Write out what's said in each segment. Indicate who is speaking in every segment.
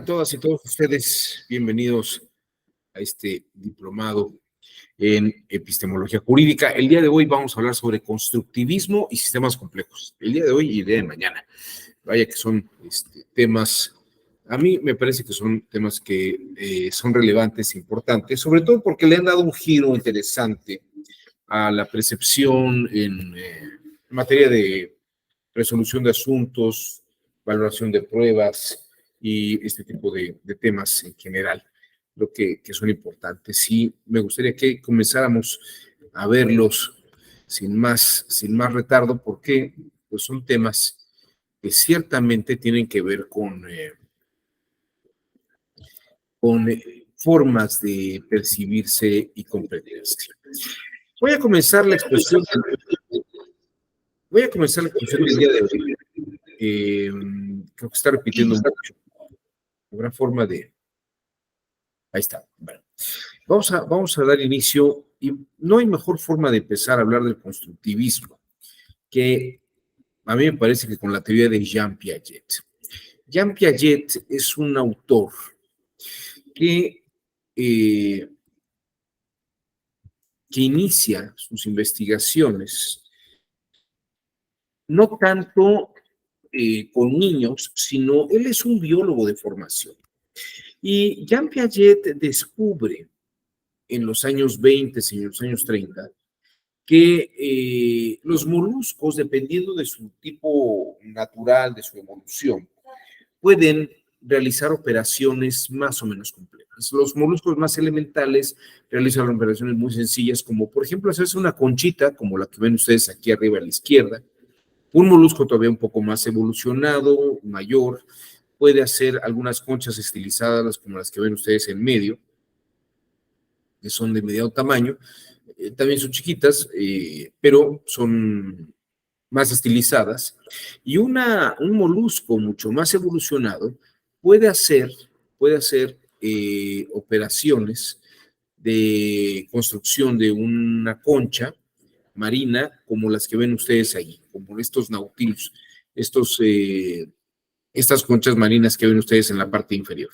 Speaker 1: todas y todos ustedes? Bienvenidos a este diplomado en epistemología jurídica. El día de hoy vamos a hablar sobre constructivismo y sistemas complejos. El día de hoy y el día de mañana. Vaya que son temas, a mí me parece que son temas que son relevantes e importantes, sobre todo porque le han dado un giro interesante a la percepción en materia de resolución de asuntos, valoración de pruebas y este tipo de temas en general, lo que son importantes. Sí, me gustaría que comenzáramos a verlos sin más retardo, porque pues, son temas que ciertamente tienen que ver con formas de percibirse y comprenderse. Voy a comenzar la exposición del día de hoy. Creo que está repitiendo mucho. Habrá forma de... Ahí está. Bueno, vamos a dar inicio, y no hay mejor forma de empezar a hablar del constructivismo que a mí me parece que con la teoría de Jean Piaget. Jean Piaget es un autor que inicia sus investigaciones no tanto con niños, sino él es un biólogo de formación. Y Jean Piaget descubre en los años 20 y en los años 30 que los moluscos, dependiendo de su tipo natural, de su evolución, pueden realizar operaciones más o menos complejas. Los moluscos más elementales realizan operaciones muy sencillas, como por ejemplo hacerse una conchita, como la que ven ustedes aquí arriba a la izquierda. Un molusco todavía un poco más evolucionado, mayor, puede hacer algunas conchas estilizadas, como las que ven ustedes en medio, que son de mediano tamaño. También son chiquitas, pero son más estilizadas. Y un molusco mucho más evolucionado puede hacer operaciones de construcción de una concha marina, como las que ven ustedes ahí, como estos nautilus, estas conchas marinas que ven ustedes en la parte inferior.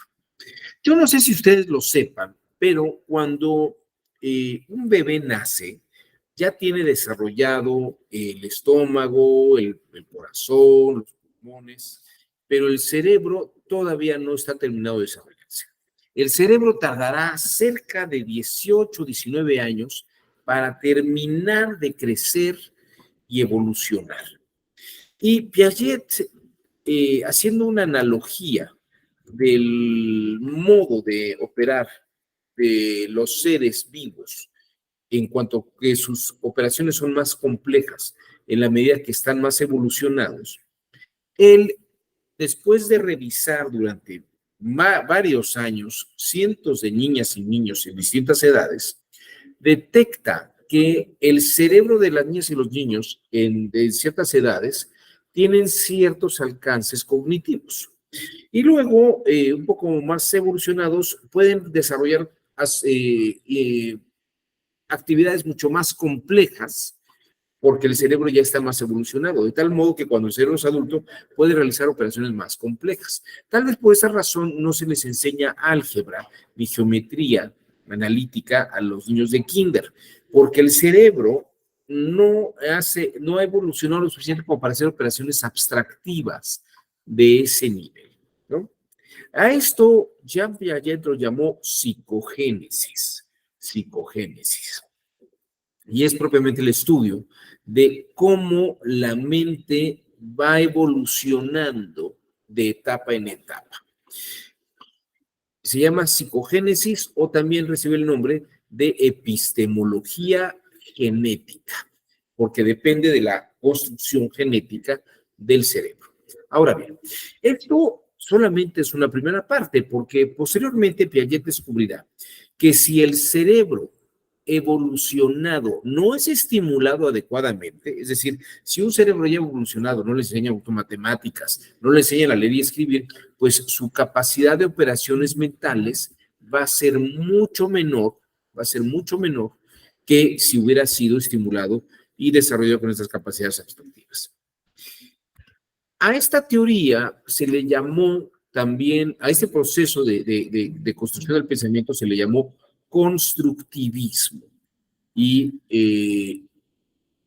Speaker 1: Yo no sé si ustedes lo sepan, pero cuando un bebé nace, ya tiene desarrollado el estómago, el corazón, los pulmones, pero el cerebro todavía no está terminado de desarrollarse. El cerebro tardará cerca de 18, 19 años para terminar de crecer y evolucionar. Y Piaget, haciendo una analogía del modo de operar de los seres vivos, en cuanto que sus operaciones son más complejas en la medida que están más evolucionados, él, después de revisar durante varios años cientos de niñas y niños en distintas edades, detecta que el cerebro de las niñas y los niños de ciertas edades tienen ciertos alcances cognitivos. Y luego, un poco más evolucionados, pueden desarrollar actividades mucho más complejas porque el cerebro ya está más evolucionado, de tal modo que cuando el cerebro es adulto puede realizar operaciones más complejas. Tal vez por esa razón no se les enseña álgebra ni geometría analítica a los niños de kinder, porque el cerebro no ha evolucionado lo suficiente como para hacer operaciones abstractivas de ese nivel, ¿no? A esto Jean Piaget lo llamó psicogénesis. Y es propiamente el estudio de cómo la mente va evolucionando de etapa en etapa. Se llama psicogénesis, o también recibe el nombre de epistemología genética, porque depende de la construcción genética del cerebro. Ahora bien, esto solamente es una primera parte, porque posteriormente Piaget descubrirá que si el cerebro evolucionado no es estimulado adecuadamente, es decir, si un cerebro ya evolucionado no le enseña matemáticas, no le enseña a leer y escribir, pues su capacidad de operaciones mentales va a ser mucho menor que si hubiera sido estimulado y desarrollado con estas capacidades abstractivas. A esta teoría se le llamó también a este proceso de construcción del pensamiento se le llamó constructivismo. Y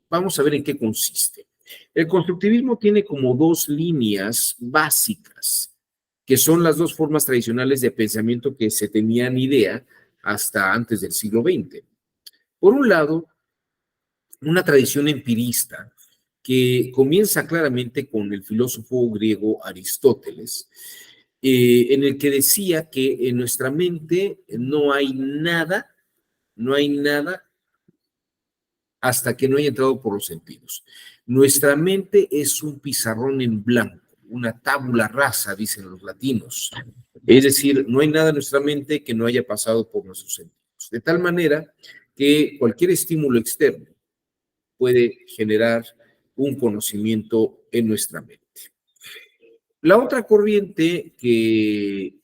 Speaker 1: vamos a ver en qué consiste. El constructivismo tiene como dos líneas básicas, que son las dos formas tradicionales de pensamiento que se tenían idea hasta antes del siglo XX. Por un lado, una tradición empirista que comienza claramente con el filósofo griego Aristóteles, en el que decía que en nuestra mente no hay nada hasta que no haya entrado por los sentidos. Nuestra mente es un pizarrón en blanco, una tabula rasa, dicen los latinos. Es decir, no hay nada en nuestra mente que no haya pasado por nuestros sentidos. De tal manera que cualquier estímulo externo puede generar un conocimiento en nuestra mente. La otra corriente que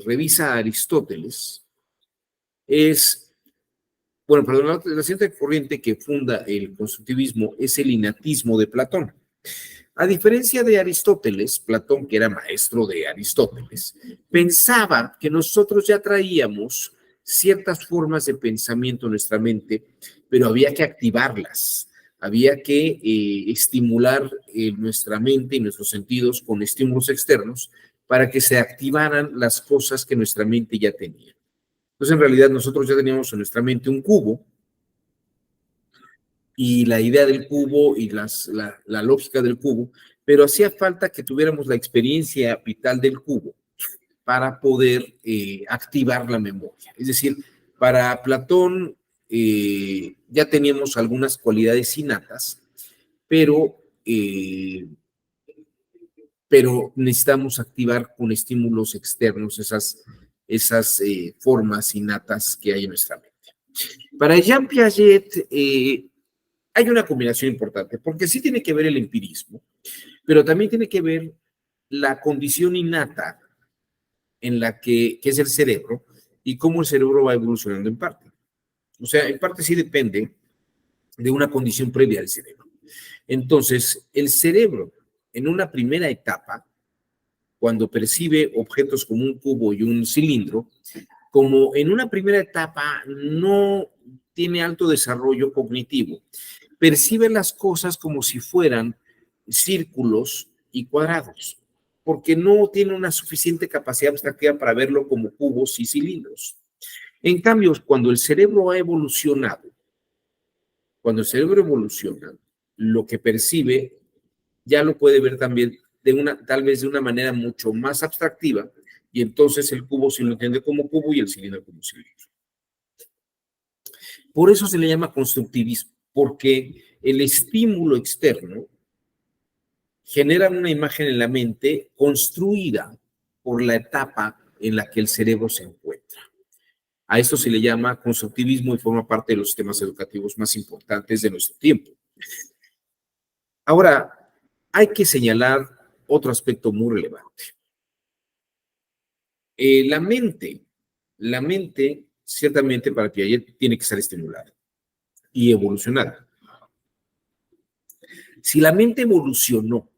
Speaker 1: revisa Aristóteles es, bueno, perdón, la siguiente corriente que funda el constructivismo es el innatismo de Platón. A diferencia de Aristóteles, Platón, que era maestro de Aristóteles, pensaba que nosotros ya traíamos ciertas formas de pensamiento en nuestra mente, pero había que activarlas, había que estimular nuestra mente y nuestros sentidos con estímulos externos para que se activaran las cosas que nuestra mente ya tenía. Entonces, en realidad, nosotros ya teníamos en nuestra mente un cubo, y la idea del cubo y la lógica del cubo, pero hacía falta que tuviéramos la experiencia vital del cubo para poder activar la memoria. Es decir, para Platón ya teníamos algunas cualidades innatas, pero necesitamos activar con estímulos externos esas formas innatas que hay en nuestra mente. Para Jean Piaget, hay una combinación importante, porque sí tiene que ver el empirismo, pero también tiene que ver la condición innata en la que es el cerebro y cómo el cerebro va evolucionando en parte. O sea, en parte sí depende de una condición previa del cerebro. Entonces, el cerebro, en una primera etapa, cuando percibe objetos como un cubo y un cilindro, como en una primera etapa no tiene alto desarrollo cognitivo, percibe las cosas como si fueran círculos y cuadrados, porque no tiene una suficiente capacidad abstractiva para verlo como cubos y cilindros. En cambio, cuando el cerebro evoluciona, lo que percibe ya lo puede ver también tal vez de una manera mucho más abstractiva, y entonces el cubo se lo entiende como cubo y el cilindro como cilindro. Por eso se le llama constructivismo, porque el estímulo externo genera una imagen en la mente construida por la etapa en la que el cerebro se encuentra. A esto se le llama constructivismo y forma parte de los sistemas educativos más importantes de nuestro tiempo. Ahora, hay que señalar otro aspecto muy relevante. La mente, ciertamente para Piaget, tiene que ser estimulada y evolucionada. Si la mente evolucionó,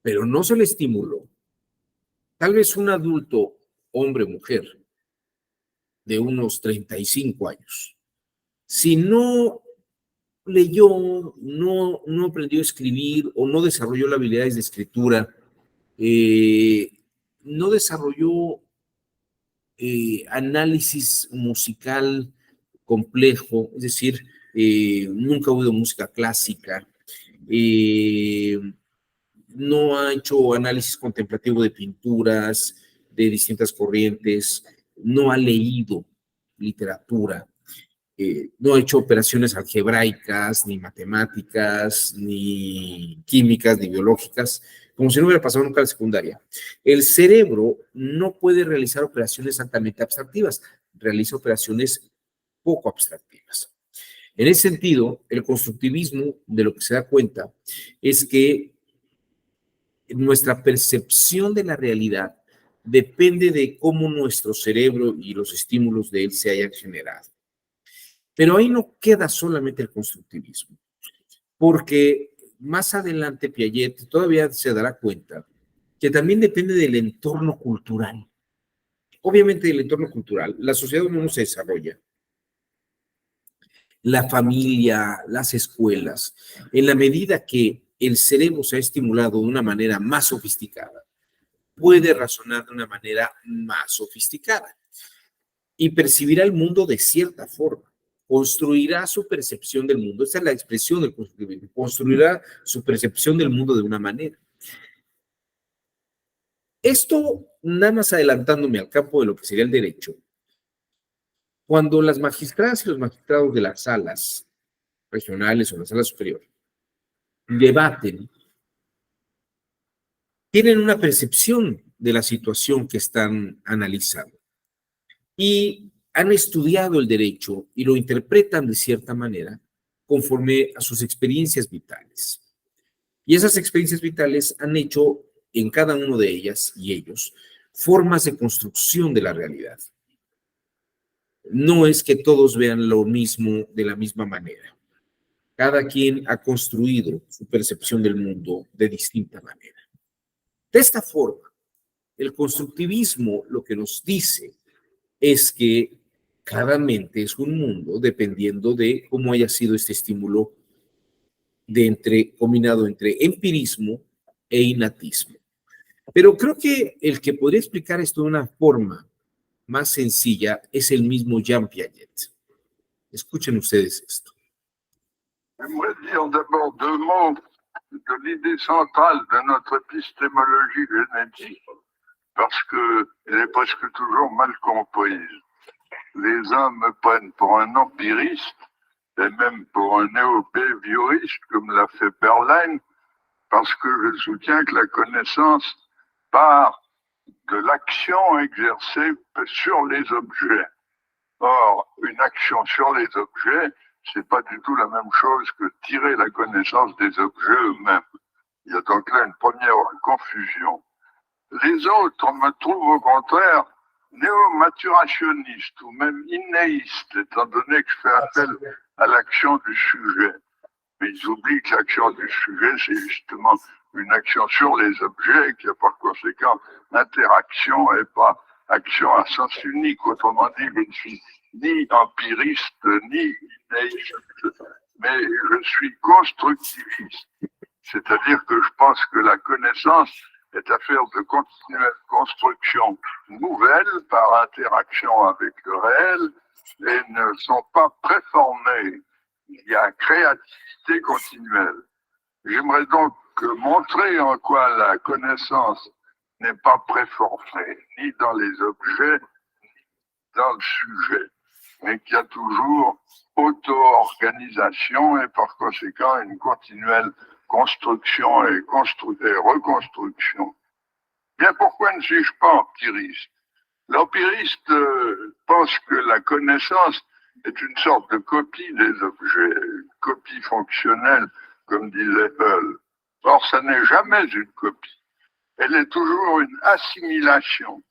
Speaker 1: pero no se le estimuló, tal vez un adulto, hombre o mujer, de unos 35 años, si no leyó, no aprendió a escribir o no desarrolló las habilidades de escritura, no desarrolló análisis musical complejo, es decir, nunca ha oído música clásica, no ha hecho análisis contemplativo de pinturas, de distintas corrientes, no ha leído literatura, no ha hecho operaciones algebraicas, ni matemáticas, ni químicas, ni biológicas, como si no hubiera pasado nunca la secundaria. El cerebro no puede realizar operaciones altamente abstractivas, realiza operaciones poco abstractivas. En ese sentido, el constructivismo, de lo que se da cuenta, es que nuestra percepción de la realidad depende de cómo nuestro cerebro y los estímulos de él se hayan generado. Pero ahí no queda solamente el constructivismo, porque más adelante Piaget todavía se dará cuenta que también depende del entorno cultural. Obviamente del entorno cultural, la sociedad donde uno se desarrolla, la familia, las escuelas, en la medida que el cerebro se ha estimulado de una manera más sofisticada, puede razonar de una manera más sofisticada y percibirá el mundo de cierta forma. Construirá su percepción del mundo. Esa es la expresión del constructivismo. Construirá su percepción del mundo de una manera. Esto, nada más adelantándome al campo de lo que sería el derecho, cuando las magistradas y los magistrados de las salas regionales o la sala superior debaten, tienen una percepción de la situación que están analizando y han estudiado el derecho y lo interpretan de cierta manera conforme a sus experiencias vitales. Y esas experiencias vitales han hecho en cada uno de ellas y ellos formas de construcción de la realidad. No es que todos vean lo mismo de la misma manera. Cada quien ha construido su percepción del mundo de distinta manera. De esta forma, el constructivismo lo que nos dice es que cada mente es un mundo dependiendo de cómo haya sido este estímulo combinado entre empirismo e innatismo. Pero creo que el que podría explicar esto de una forma más sencilla es el mismo Jean Piaget. Escuchen ustedes esto.
Speaker 2: J'aimerais dire d'abord deux mots de l'idée centrale de notre épistémologie génétique, parce qu'elle est presque toujours mal comprise. Les uns me prennent pour un empiriste, et même pour un néo-behavioriste, comme l'a fait Berlin, parce que je soutiens que la connaissance part de l'action exercée sur les objets. Or, une action sur les objets, c'est pas du tout la même chose que tirer la connaissance des objets eux-mêmes. Il y a donc là une première confusion. Les autres me trouvent au contraire néo-maturationnistes ou même innéistes, étant donné que je fais appel à l'action du sujet. Mais ils oublient que l'action du sujet, c'est justement une action sur les objets, qui a par conséquent interaction et pas action à sens unique. Autrement dit, je ne suis ni empiriste, ni innéiste, mais je suis constructiviste. C'est-à-dire que je pense que la connaissance est affaire de continuelle construction nouvelle par interaction avec le réel et ne sont pas préformées. Il y a créativité continuelle. J'aimerais donc montrer en quoi la connaissance n'est pas préformée, ni dans les objets, ni dans le sujet, mais qu'il y a toujours auto-organisation et par conséquent une continuelle construction et reconstruction. Bien, pourquoi ne suis-je pas empiriste? L'empiriste pense que la connaissance est une sorte de copie des objets, une copie fonctionnelle, comme disait Hull. Or, ça n'est jamais une copie. Elle est toujours une assimilation,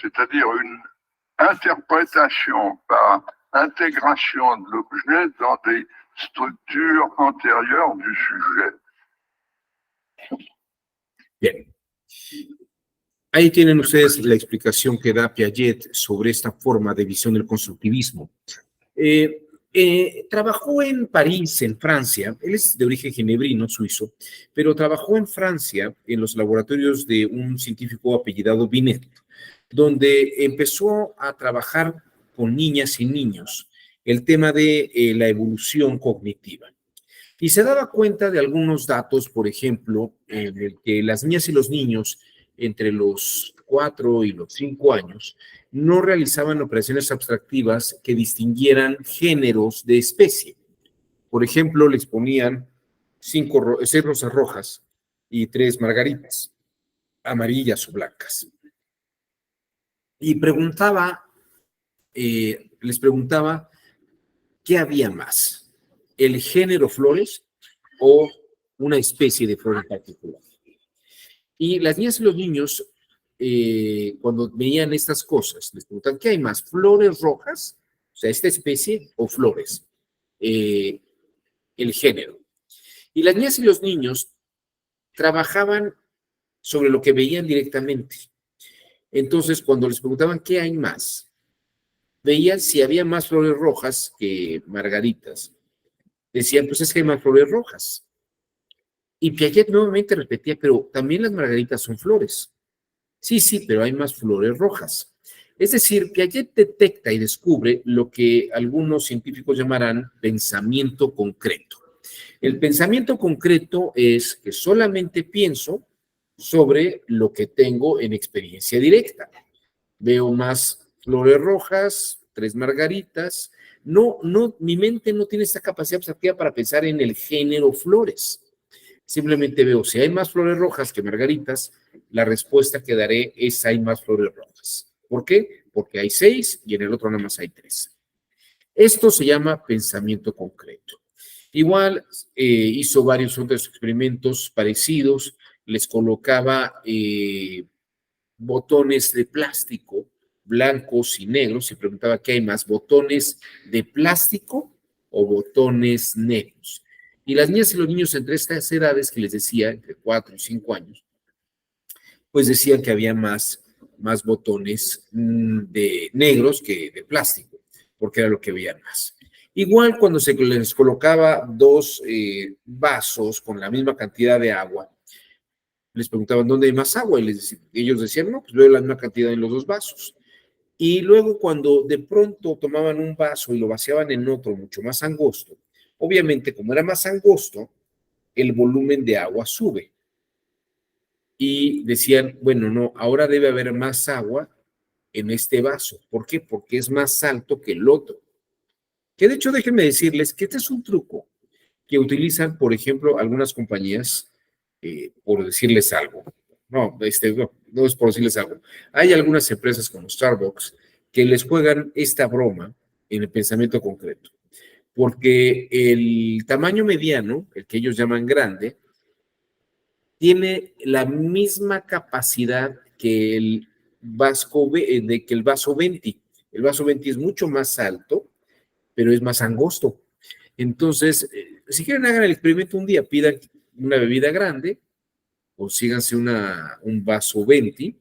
Speaker 2: c'est-à-dire une interprétation par intégration de l'objet dans des structures antérieures du sujet.
Speaker 1: Bien. Ahí tienen ustedes la explicación que da Piaget sobre esta forma de visión del constructivismo. Trabajó en París, en Francia. Él es de origen ginebrino, suizo, pero trabajó en Francia en los laboratorios de un científico apellidado Binet, donde empezó a trabajar con niñas y niños el tema de la evolución cognitiva. Y se daba cuenta de algunos datos, por ejemplo, en el que las niñas y los niños entre los 4 y los 5 años no realizaban operaciones abstractivas que distinguieran géneros de especie. Por ejemplo, les ponían 6 rosas rojas y 3 margaritas, amarillas o blancas. Y les preguntaba qué había más, el género flores o una especie de flor en particular. Y las niñas y los niños, cuando veían estas cosas, les preguntan, ¿qué hay más? ¿Flores rojas? O sea, esta especie o flores. El género. Y las niñas y los niños trabajaban sobre lo que veían directamente. Entonces, cuando les preguntaban qué hay más, veían si había más flores rojas que margaritas. Decían, pues es que hay más flores rojas. Y Piaget nuevamente repetía, pero también las margaritas son flores. Sí, sí, pero hay más flores rojas. Es decir, Piaget detecta y descubre lo que algunos científicos llamarán pensamiento concreto. El pensamiento concreto es que solamente pienso sobre lo que tengo en experiencia directa. Veo más flores rojas, 3 margaritas. No, mi mente no tiene esta capacidad abstractiva para pensar en el género flores. Simplemente veo, si hay más flores rojas que margaritas, la respuesta que daré es hay más flores rojas. ¿Por qué? Porque hay 6 y en el otro nada más hay 3. Esto se llama pensamiento concreto. Igual hizo varios otros experimentos parecidos, les colocaba botones de plástico, blancos y negros, y preguntaba qué hay más, botones de plástico o botones negros. Y las niñas y los niños entre estas edades que les decía, entre 4 y 5 años, pues decían que había más botones de negros que de plástico, porque era lo que veían más. Igual cuando se les colocaba 2 vasos con la misma cantidad de agua, les preguntaban dónde hay más agua y ellos decían, no, pues veo la misma cantidad en los 2 vasos. Y luego cuando de pronto tomaban un vaso y lo vaciaban en otro mucho más angosto, obviamente como era más angosto, el volumen de agua sube. Y decían, bueno, no, ahora debe haber más agua en este vaso. ¿Por qué? Porque es más alto que el otro. Que de hecho déjenme decirles que este es un truco que utilizan, por ejemplo, algunas compañías, por decirles algo. No es por decirles algo. Hay algunas empresas como Starbucks que les juegan esta broma en el pensamiento concreto. Porque el tamaño mediano, el que ellos llaman grande, tiene la misma capacidad que el vaso Venti. El vaso Venti es mucho más alto, pero es más angosto. Entonces, si quieren hagan el experimento un día, pidan una bebida grande, consíganse un vaso Venti,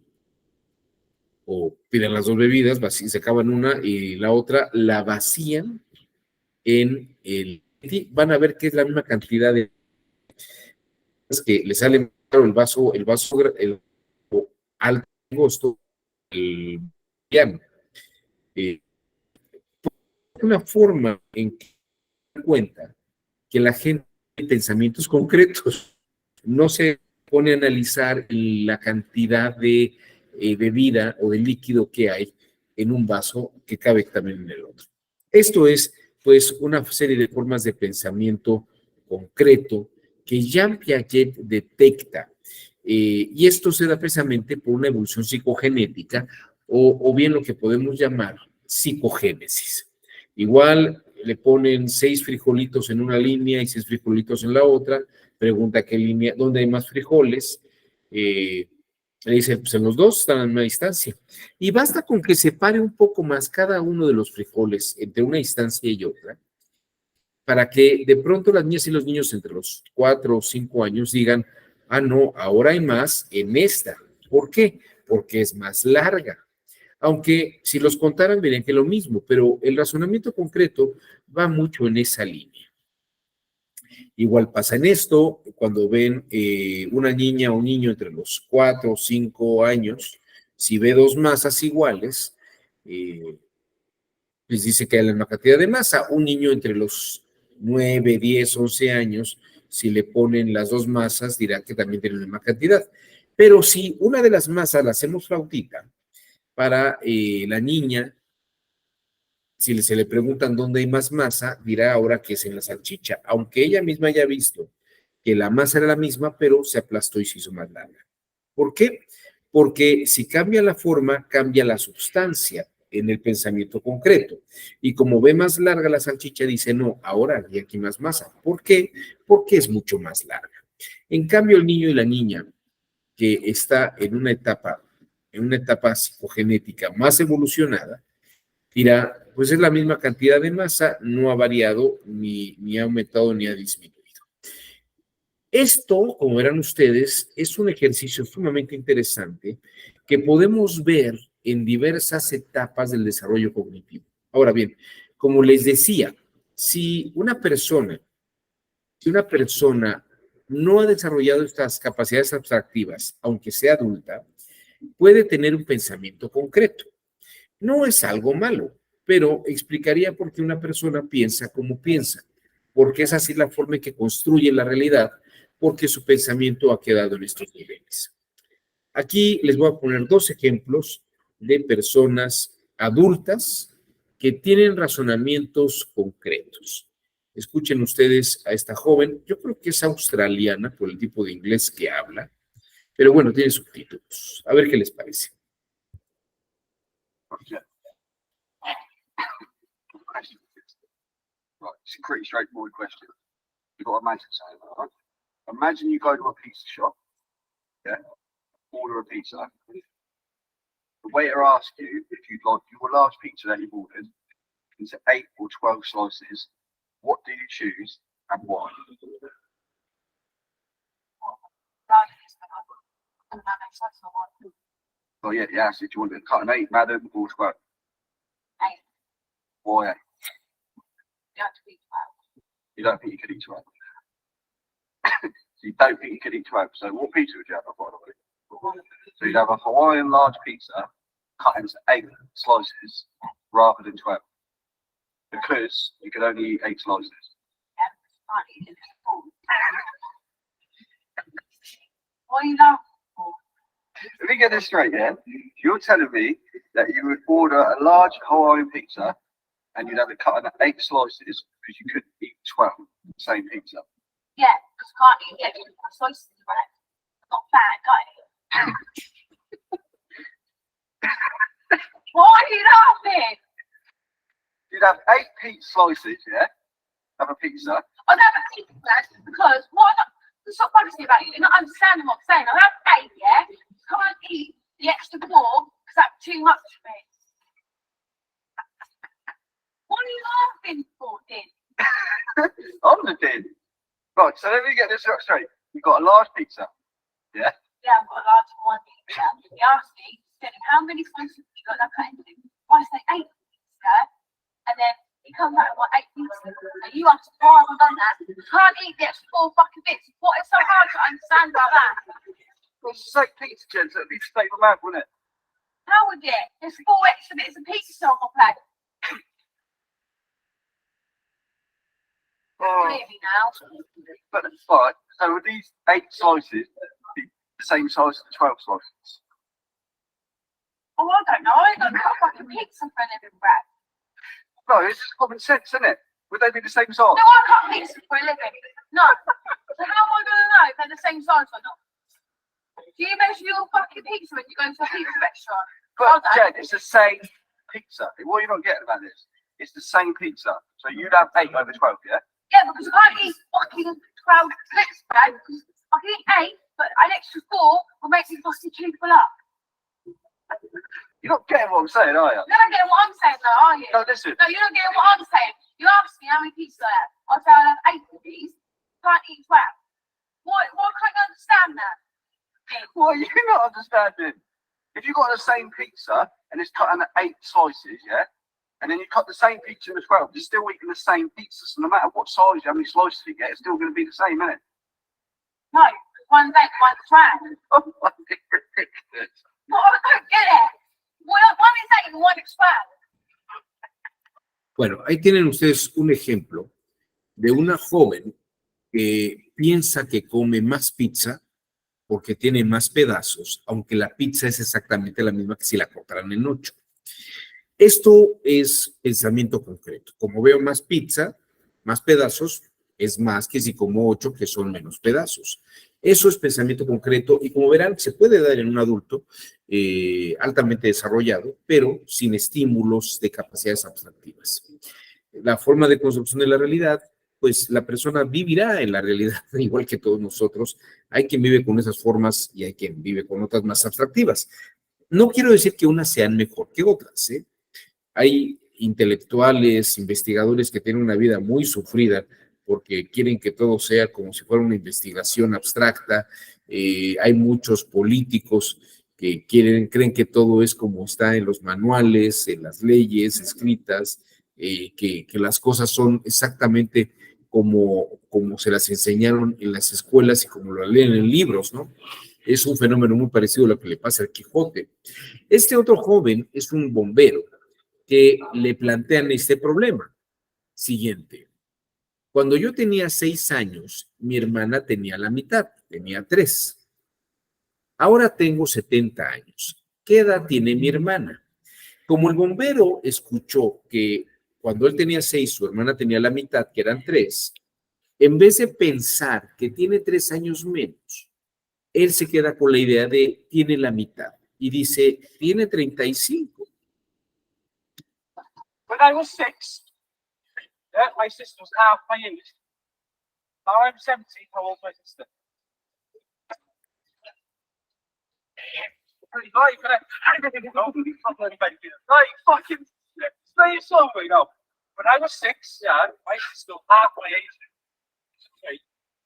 Speaker 1: o pidan las 2 bebidas, se acaban una y la otra la vacían en el Venti, van a ver que es la misma cantidad de que le sale claro el alto angosto, el piano. Una forma en que se da cuenta que la gente tiene pensamientos concretos, no se pone a analizar la cantidad de bebida o de líquido que hay en un vaso que cabe también en el otro. Esto es, pues, una serie de formas de pensamiento concreto que Jean Piaget detecta. Y esto se da precisamente por una evolución psicogenética o bien lo que podemos llamar psicogénesis. Igual le ponen 6 frijolitos en una línea y 6 frijolitos en la otra, pregunta qué línea, dónde hay más frijoles, le dice, pues en los 2 están a la misma distancia. Y basta con que separe un poco más cada uno de los frijoles entre una distancia y otra, para que de pronto las niñas y los niños entre los 4 o 5 años digan, ah, no, ahora hay más en esta. ¿Por qué? Porque es más larga. Aunque si los contaran verían que es lo mismo, pero el razonamiento concreto va mucho en esa línea. Igual pasa en esto, cuando ven una niña o un niño entre los 4 o 5 años, si ve 2 masas iguales, les dice que hay la misma cantidad de masa. Un niño entre los 9, 10, 11 años, si le ponen las 2 masas, dirá que también tiene la misma cantidad. Pero si una de las masas la hacemos flautita, para la niña, si se le preguntan dónde hay más masa, dirá ahora que es en la salchicha, aunque ella misma haya visto que la masa era la misma, pero se aplastó y se hizo más larga. ¿Por qué? Porque si cambia la forma, cambia la sustancia en el pensamiento concreto. Y como ve más larga la salchicha, dice, no, ahora hay aquí más masa. ¿Por qué? Porque es mucho más larga. En cambio, el niño y la niña que está en una etapa psicogenética más evolucionada, dirá, pues es la misma cantidad de masa, no ha variado, ni ha aumentado, ni ha disminuido. Esto, como verán ustedes, es un ejercicio sumamente interesante que podemos ver en diversas etapas del desarrollo cognitivo. Ahora bien, como les decía, si una persona no ha desarrollado estas capacidades abstractivas, aunque sea adulta, puede tener un pensamiento concreto. No es algo malo, pero explicaría por qué una persona piensa como piensa, porque es así la forma en que construye la realidad, porque su pensamiento ha quedado en estos niveles. Aquí les voy a poner dos ejemplos de personas adultas que tienen razonamientos concretos. Escuchen ustedes a esta joven, yo creo que es australiana por el tipo de inglés que habla, pero bueno, tiene subtítulos. A ver qué les parece.
Speaker 3: Right, it's a pretty straightforward question. You've got to imagine something, right? Imagine you go to a pizza shop, yeah, order a pizza. The waiter asks you if you'd like your large pizza that you've ordered into 8 or 12 slices. What do you choose and why? Oh yeah, yeah. So do you want to cut an 8, madam, or 12? 8. Why 8? You don't think you could eat 12? So you don't think you could eat 12. So what pizza would you have, by the way? So you'd have a Hawaiian large pizza cut into 8 slices rather than 12. Because you could only eat 8 slices.
Speaker 4: What are you laughing for?
Speaker 3: Let me get this straight, yeah? You're telling me that you would order a large Hawaiian pizza and you'd have it cut into 8 slices because you couldn't eat 12 same pizza.
Speaker 4: Yeah, because can't eat extra slices of bread. Not fat, got it? Why are you laughing?
Speaker 3: You'd have 8 pizza slices, yeah? Have a pizza.
Speaker 4: I don't have pizza because stop focusing about you. You're not understanding what I'm saying. I have 8, yeah? Can't eat the extra 4 because that's too much for me. What are you laughing for, Din?
Speaker 3: I'm the din. Right, so let me get this straight. You've got a large pizza, yeah?
Speaker 4: Yeah, I've got a large one pizza. He asked me, said, how many slices have you got that cut into? I say 8 pizza, and then he comes out and what 8 pizza. And you asked why I've done that. Can't eat the extra 4 fucking bits. What is so hard to understand about that?
Speaker 3: Well, it's the same pizza, Jen, so it'd be the same amount, wouldn't it?
Speaker 4: How would it? There's 4 extra bits of pizza on my plate.
Speaker 3: Oh,
Speaker 4: Clearly now.
Speaker 3: but right, so would these 8 slices be the same size as the 12 slices?
Speaker 4: Oh, I don't know. I don't cut fucking pizza for a living, Brad.
Speaker 3: No, it's just common sense, isn't it? Would they be the same size?
Speaker 4: No, I cut pizza for a living. No. So how am I going to know if they're the same size or not? Do you measure your fucking pizza when you go to a pizza restaurant?
Speaker 3: But Jen, it's the same pizza. What are you not getting about this? It's the same pizza. So you'd have 8 over 12, yeah?
Speaker 4: Yeah, because I can't eat fucking 12 clips, Brad. Because I can eat 8, but an extra 4 will make me fucking too full up.
Speaker 3: You're not getting what I'm saying, are you?
Speaker 4: You're not getting what I'm saying, though, are you?
Speaker 3: No, listen.
Speaker 4: No, you're not getting what I'm saying. You asked me how many pizzas I have. I say I have 8 of these. Can't eat 12. Why can't you understand that?
Speaker 3: What are you not understanding? If you've got the same pizza and it's cut into 8 slices, yeah? And then you cut the same pizza into 12, you're still eating the same pizza. So no matter what size, how many slices you get, it's still going to be the same, isn't it?
Speaker 4: No, one's 8, one's 12.
Speaker 3: Oh, ridiculous.
Speaker 4: But I don't get it. One is 8 and one is 12.
Speaker 1: Bueno, ahí tienen ustedes un ejemplo de una joven que piensa que come más pizza porque tiene más pedazos, aunque la pizza es exactamente la misma que si la cortaran en 8. Esto es pensamiento concreto. Como veo más pizza, más pedazos, es más que si como 8, que son menos pedazos. Eso es pensamiento concreto y como verán, se puede dar en un adulto altamente desarrollado, pero sin estímulos de capacidades abstractivas. La forma de construcción de la realidad, pues la persona vivirá en la realidad igual que todos nosotros. Hay quien vive con esas formas y hay quien vive con otras más abstractivas. No quiero decir que unas sean mejor que otras, ¿eh? Hay intelectuales, investigadores que tienen una vida muy sufrida porque quieren que todo sea como si fuera una investigación abstracta. Hay muchos políticos que creen que todo es como está en los manuales, en las leyes escritas, que las cosas son exactamente como se las enseñaron en las escuelas y como lo leen en libros, ¿no? Es un fenómeno muy parecido a lo que le pasa al Quijote. Este otro joven es un bombero que le plantean este problema. Siguiente. Cuando yo tenía 6 años, mi hermana tenía la mitad, tenía 3. Ahora tengo 70 años. ¿Qué edad tiene mi hermana? Como el bombero escuchó que cuando él tenía 6, su hermana tenía la mitad, que eran 3, en vez de pensar que tiene 3 años menos, él se queda con la idea de tiene la mitad y dice, tiene 35.
Speaker 5: When I was 6, my sister was half my age. Now I'm 17, how old my sister? 35, right, fucking, stay slowly now. When I was 6, yeah, my sister was half my age. Okay.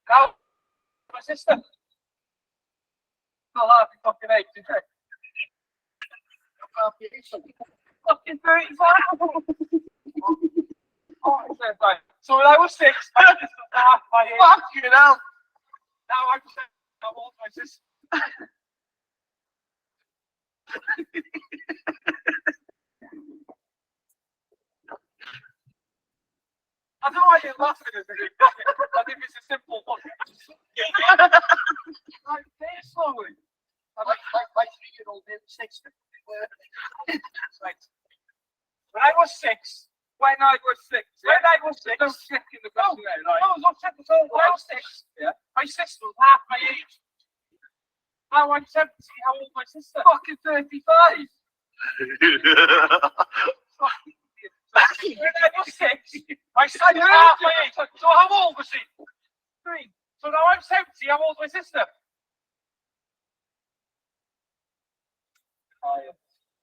Speaker 5: Now, my sister, still half your fucking age, isn't it? Fucking 35. Oh, right. So when I was 6, my sister was half my age.
Speaker 3: Fucking hell.
Speaker 5: Now I'm 7, how old my sister? I don't know why you're laughing at me. I think it's a simple one. Like, very slowly.
Speaker 3: My 3-year-old is 60.
Speaker 5: Right. When I was 6, when I was 6, don't stick in the question there, right? No, don't stick at all. When I was 6, yeah, my sister was half my age. Now I'm 70, how old my sister? Fucking 35. When I was 6, my sister was half my age. So how old was she? 3. So now I'm 70, how old my sister?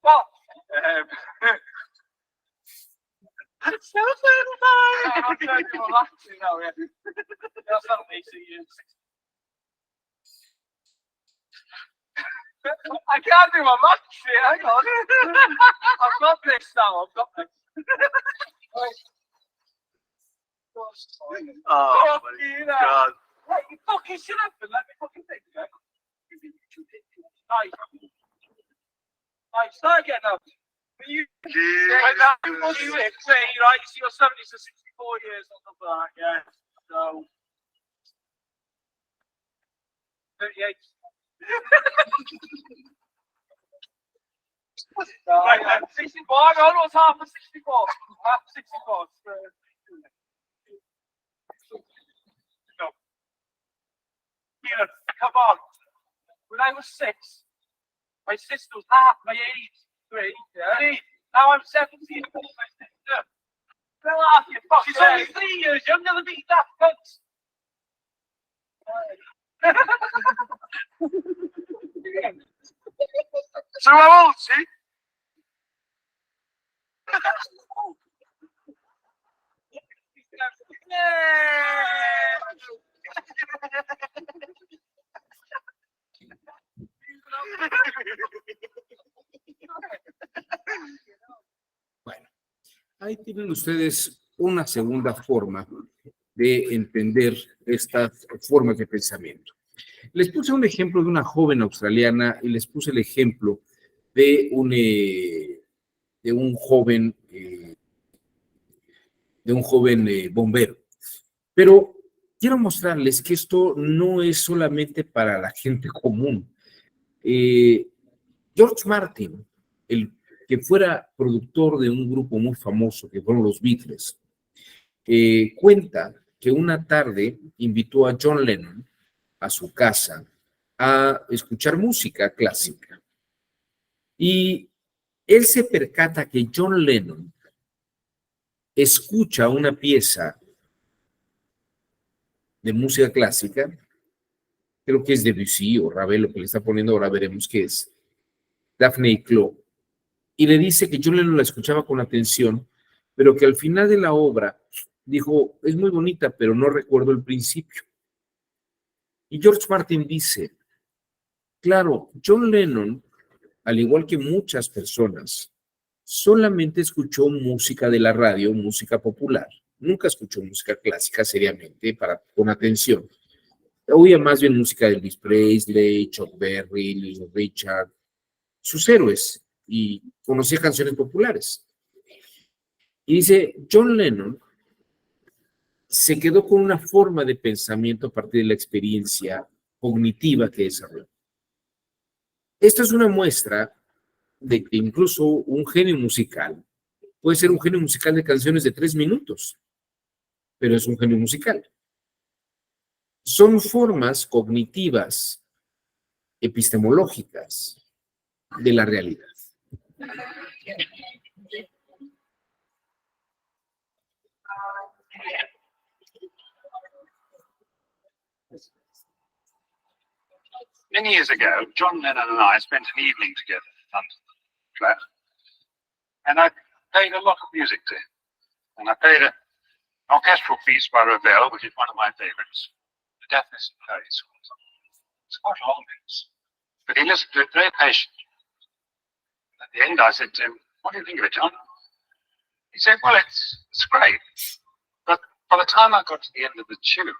Speaker 5: Well, it's still 35. I'm trying to relax now, yeah. That's not me, so you're 60. I can't do my maths here, hang on. I've got this now, I've got this.
Speaker 2: Oh my God.
Speaker 5: Hey, you fucking shut up and let me fucking think, okay? Right. Right, start again now. You, when that was 6, right, so you're 70 to 64 years or something like that, yeah. So, 38. Right, 64. I don't know what's half of 64. Half of 64. No. Here, come on. When I was 6, my sister was half my age. 3. Yeah. Now I'm 17. My sister. Well, half you fucking. She's only 3 years younger than me. That cunt.
Speaker 2: So how old is she?
Speaker 1: Bueno, ahí tienen ustedes una segunda forma de entender estas formas de pensamiento. Les puse un ejemplo de una joven australiana y les puse el ejemplo de un joven bombero. Pero quiero mostrarles que esto no es solamente para la gente común. George Martin, el que fuera productor de un grupo muy famoso que fueron los Beatles, cuenta que una tarde invitó a John Lennon a su casa a escuchar música clásica. Y él se percata que John Lennon escucha una pieza de música clásica, creo que es Debussy o Ravel, lo que le está poniendo, ahora veremos qué es, Daphne y Chloe, y le dice que John Lennon la escuchaba con atención, pero que al final de la obra dijo, es muy bonita, pero no recuerdo el principio. Y George Martin dice, claro, John Lennon, al igual que muchas personas, solamente escuchó música de la radio, música popular. Nunca escuchó música clásica seriamente, con atención. Oía más bien música de Elvis Presley, Chuck Berry, Little Richard, sus héroes, y conocía canciones populares. Y dice, John Lennon se quedó con una forma de pensamiento a partir de la experiencia cognitiva que desarrolló. Esto es una muestra de que incluso un genio musical puede ser un genio musical de canciones de 3 minutos, pero es un genio musical. Son formas cognitivas, epistemológicas de la realidad.
Speaker 6: Many years ago, John Lennon and I spent an evening together at London flat, and I played a lot of music to him. And I played an orchestral piece by Ravel, which is one of my favorites, The Deafness in Paris. It's quite a long piece, but he listened to it very patiently. At the end, I said to him, "What do you think of it, John?" He said, "Well, it's great, but by the time I got to the end of the tune,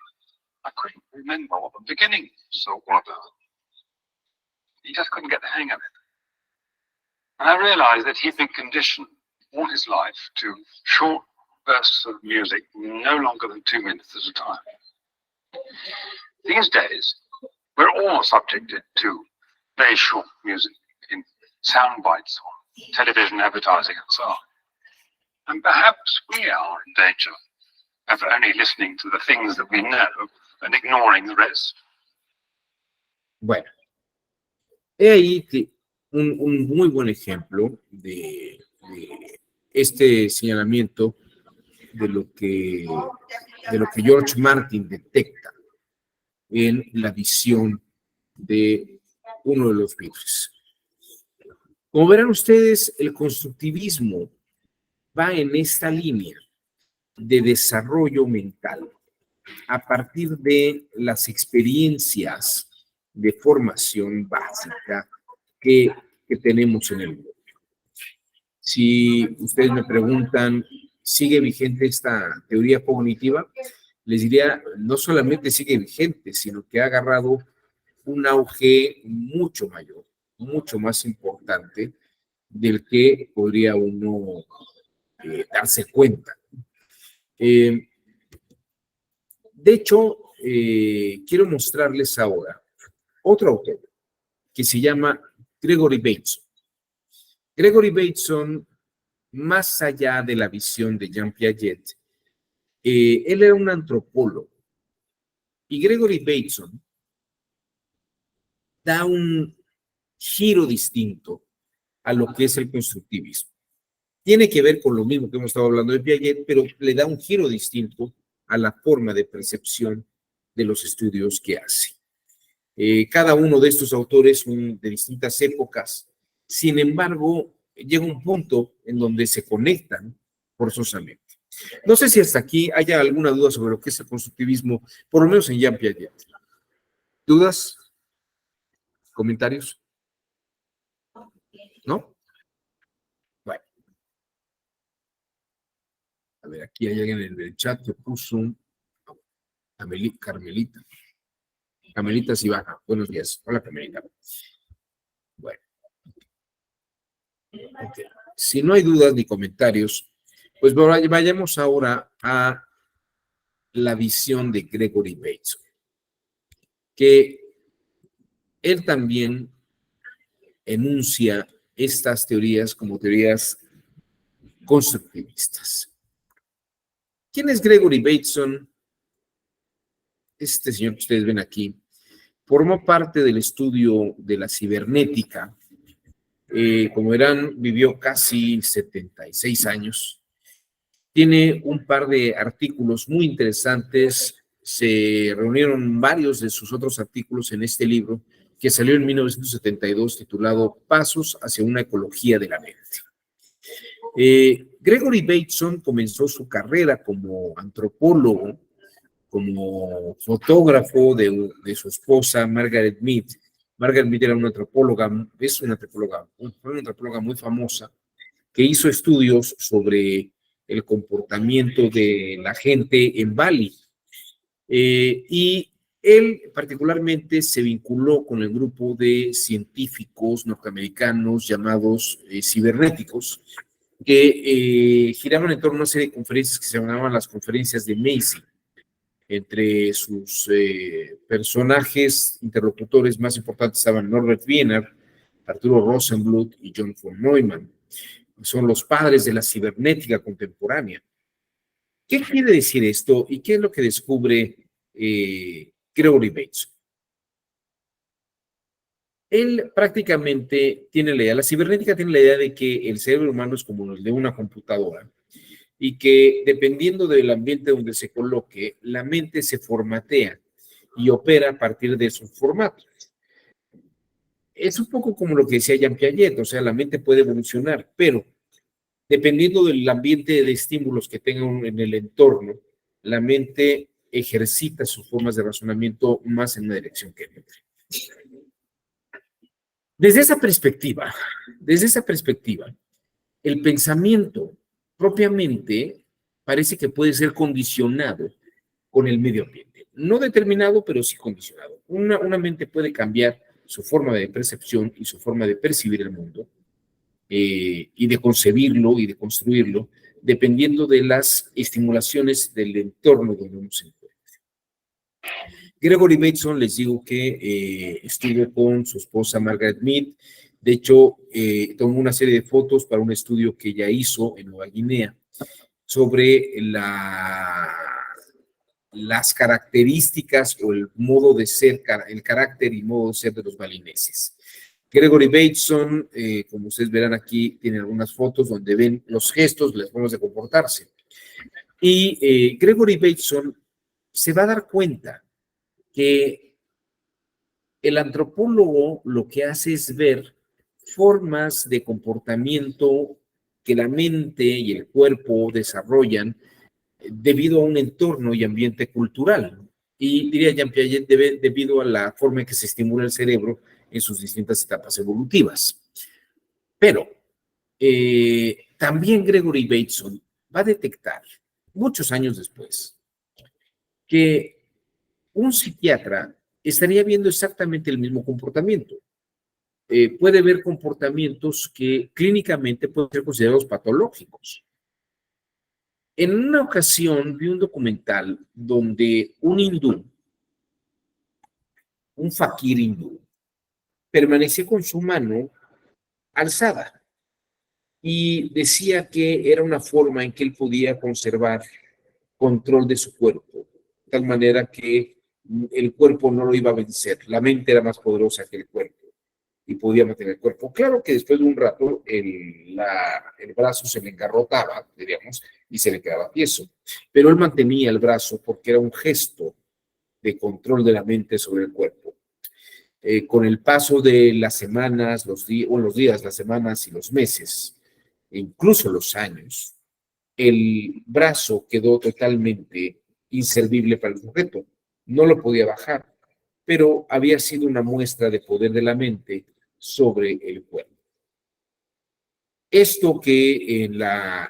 Speaker 6: I couldn't remember what the beginning was all about. He just couldn't get the hang of it." And I realized that he'd been conditioned all his life to short bursts of music, no longer than 2 minutes at a time. These days, we're all subjected to very short music in sound bites on television advertising and so on. And perhaps we are in danger of only listening to the things that we know and ignoring the rest.
Speaker 1: Bueno, he ahí que un muy buen ejemplo de este señalamiento de lo que George Martin detecta en la visión de uno de los Beatles. Como verán ustedes, el constructivismo va en esta línea de desarrollo mental a partir de las experiencias de formación básica que tenemos en el mundo. Si ustedes me preguntan, ¿sigue vigente esta teoría cognitiva? Les diría, no solamente sigue vigente, sino que ha agarrado un auge mucho mayor, mucho más importante del que podría uno darse cuenta. De hecho, quiero mostrarles ahora otro autor que se llama Gregory Bateson. Gregory Bateson, más allá de la visión de Jean Piaget, él era un antropólogo. Y Gregory Bateson da un giro distinto a lo que es el constructivismo. Tiene que ver con lo mismo que hemos estado hablando de Piaget, pero le da un giro distinto a la forma de percepción de los estudios que hace. Cada uno de estos autores son de distintas épocas, sin embargo, llega un punto en donde se conectan forzosamente. No sé si hasta aquí haya alguna duda sobre lo que es el constructivismo, por lo menos en Jean Piaget. ¿Dudas? ¿Comentarios? ¿No? Bueno. A ver, aquí hay alguien en el chat que puso Carmelita. Carmelita Cibaja. Buenos días. Hola, Carmelita. Bueno. Okay. Si no hay dudas ni comentarios, pues vayamos ahora a la visión de Gregory Bateson, que él también enuncia estas teorías como teorías constructivistas. ¿Quién es Gregory Bateson? Este señor que ustedes ven aquí formó parte del estudio de la cibernética. Como verán, vivió casi 76 años. Tiene un par de artículos muy interesantes. Se reunieron varios de sus otros artículos en este libro que salió en 1972 titulado Pasos hacia una ecología de la mente. Gregory Bateson comenzó su carrera como antropólogo, como fotógrafo de su esposa Margaret Mead. Margaret Mead era una antropóloga, es fue una antropóloga muy famosa, que hizo estudios sobre el comportamiento de la gente en Bali. Y él particularmente se vinculó con el grupo de científicos norteamericanos llamados cibernéticos, que giraban en torno a una serie de conferencias que se llamaban las conferencias de Macy. Entre sus personajes interlocutores más importantes estaban Norbert Wiener, Arturo Rosenbluth y John von Neumann. Son los padres de la cibernética contemporánea. ¿Qué quiere decir esto y qué es lo que descubre Gregory Bateson? Él prácticamente tiene la idea, la cibernética tiene la idea de que el cerebro humano es como el de una computadora y que dependiendo del ambiente donde se coloque, la mente se formatea y opera a partir de esos formatos. Es un poco como lo que decía Jean Piaget, o sea, la mente puede evolucionar, pero dependiendo del ambiente de estímulos que tenga en el entorno, la mente ejercita sus formas de razonamiento más en una dirección que en otra. Desde esa perspectiva, el pensamiento propiamente parece que puede ser condicionado con el medio ambiente. No determinado, pero sí condicionado. Una mente puede cambiar su forma de percepción y su forma de percibir el mundo y de concebirlo y de construirlo, dependiendo de las estimulaciones del entorno donde uno se encuentra. Gregory Bateson, les digo que estuvo con su esposa Margaret Mead. De hecho, tomó una serie de fotos para un estudio que ella hizo en Nueva Guinea sobre las características o el modo de ser, el carácter y modo de ser de los balineses. Gregory Bateson, como ustedes verán aquí, tiene algunas fotos donde ven los gestos, las formas de comportarse. Y Gregory Bateson se va a dar cuenta que el antropólogo lo que hace es ver formas de comportamiento que la mente y el cuerpo desarrollan debido a un entorno y ambiente cultural. Y diría Jean Piaget, debido a la forma en que se estimula el cerebro en sus distintas etapas evolutivas. Pero también Gregory Bateson va a detectar, muchos años después, que un psiquiatra estaría viendo exactamente el mismo comportamiento. Puede ver comportamientos que clínicamente pueden ser considerados patológicos. En una ocasión vi un documental donde un hindú, un fakir hindú, permanecía con su mano alzada y decía que era una forma en que él podía conservar control de su cuerpo, de tal manera que el cuerpo no lo iba a vencer, la mente era más poderosa que el cuerpo y podía mantener el cuerpo. Claro que después de un rato el brazo se le engarrotaba, diríamos, y se le quedaba tieso, pero él mantenía el brazo porque era un gesto de control de la mente sobre el cuerpo. Con el paso de las semanas, los días, las semanas y los meses, e incluso los años, el brazo quedó totalmente inservible para el sujeto. No lo podía bajar, pero había sido una muestra de poder de la mente sobre el cuerpo. Esto que en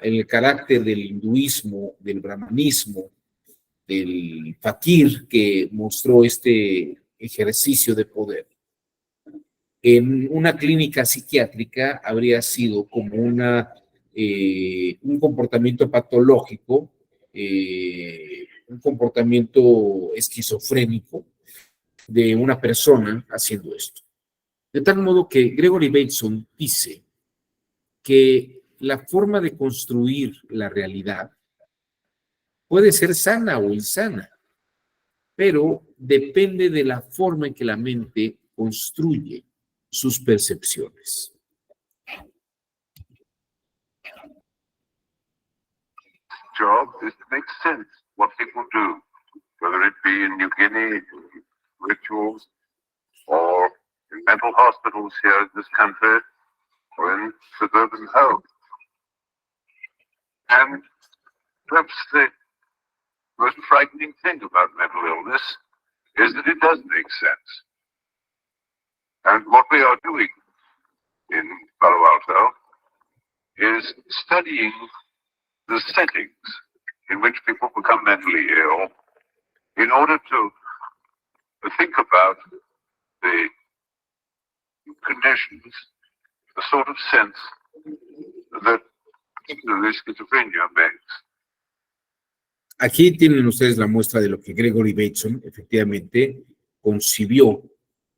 Speaker 1: el carácter del hinduismo, del brahmanismo, del fakir que mostró este ejercicio de poder, en una clínica psiquiátrica habría sido como un comportamiento patológico, un comportamiento esquizofrénico de una persona haciendo esto. De tal modo que Gregory Bateson dice que la forma de construir la realidad puede ser sana o insana, pero depende de la forma en que la mente construye sus percepciones.
Speaker 2: Job is to make sense what people do, whether it be in New Guinea, rituals, or in mental hospitals here in this country, or in suburban homes. And perhaps the most frightening thing about mental illness is that it does make sense. And what we are doing in Palo Alto is studying the settings in which people become mentally ill in order to think about the conditions, the sort of sense that particularly schizophrenia makes.
Speaker 1: Aquí tienen ustedes la muestra de lo que Gregory Bateson efectivamente concibió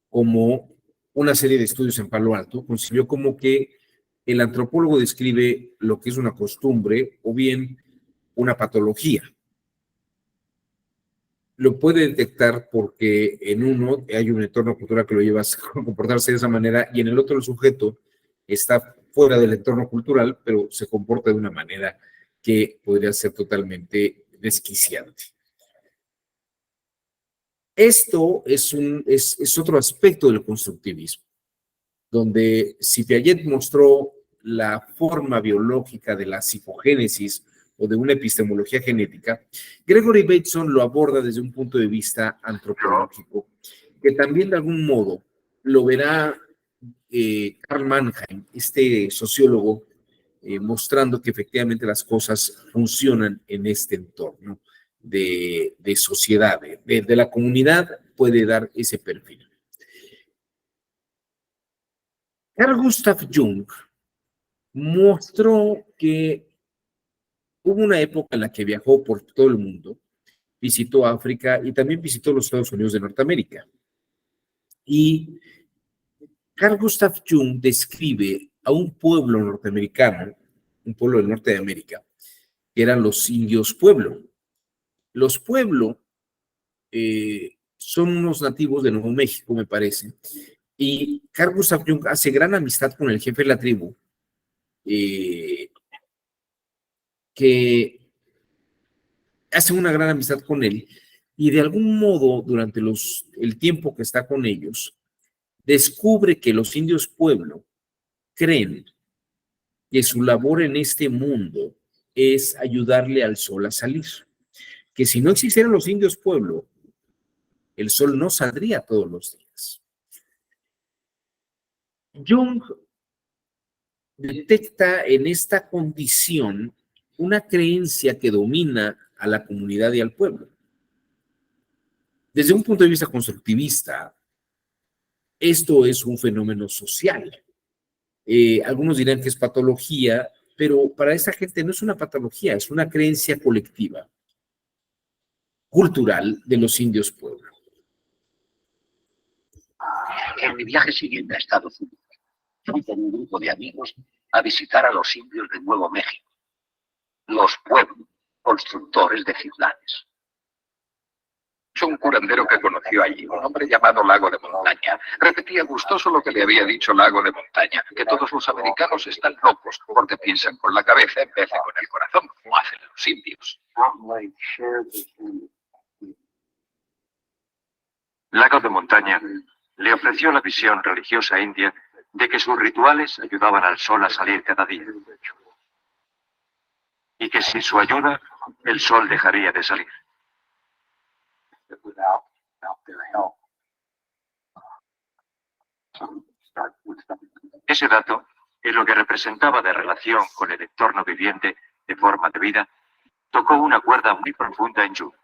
Speaker 1: como una serie de estudios en Palo Alto, concibió como que el antropólogo describe lo que es una costumbre o bien una patología. Lo puede detectar porque en uno hay un entorno cultural que lo lleva a comportarse de esa manera y en el otro el sujeto está fuera del entorno cultural, pero se comporta de una manera que podría ser totalmente desquiciante. Esto es otro aspecto del constructivismo, donde si Piaget mostró la forma biológica de la psicogénesis o de una epistemología genética, Gregory Bateson lo aborda desde un punto de vista antropológico, que también de algún modo lo verá Karl Mannheim, este sociólogo, mostrando que efectivamente las cosas funcionan en este entorno de sociedad, de la comunidad puede dar ese perfil. Carl Gustav Jung mostró que hubo una época en la que viajó por todo el mundo, visitó África y también visitó los Estados Unidos de Norteamérica. Y Carl Gustav Jung describe a un pueblo norteamericano, un pueblo del norte de América, que eran los indios pueblo. Los pueblo son unos nativos de Nuevo México, me parece, y Carl Gustav Jung hace gran amistad con el jefe de la tribu, que hace una gran amistad con él, y de algún modo, durante el tiempo que está con ellos, descubre que los indios pueblo creen que su labor en este mundo es ayudarle al sol a salir. Que si no existieran los indios pueblo, el sol no saldría todos los días. Jung detecta en esta condición una creencia que domina a la comunidad y al pueblo. Desde un punto de vista constructivista, esto es un fenómeno social. Algunos dirán que es patología, pero para esta gente no es una patología, es una creencia colectiva, cultural de los indios pueblo.
Speaker 7: En mi viaje siguiente a Estados Unidos, fui con un grupo de amigos a visitar a los indios de Nuevo México, los pueblos constructores de ciudades. Un curandero que conoció allí, un hombre llamado Lago de Montaña, repetía gustoso lo que le había dicho Lago de Montaña, que todos los americanos están locos porque piensan con la cabeza en vez de con el corazón, como hacen los indios.
Speaker 6: Lago de Montaña le ofreció la visión religiosa india de que sus rituales ayudaban al sol a salir cada día. Y que sin su ayuda, el sol dejaría de salir. Ese dato, en lo que representaba de relación con el entorno viviente de forma de vida, tocó una cuerda muy profunda en Jung.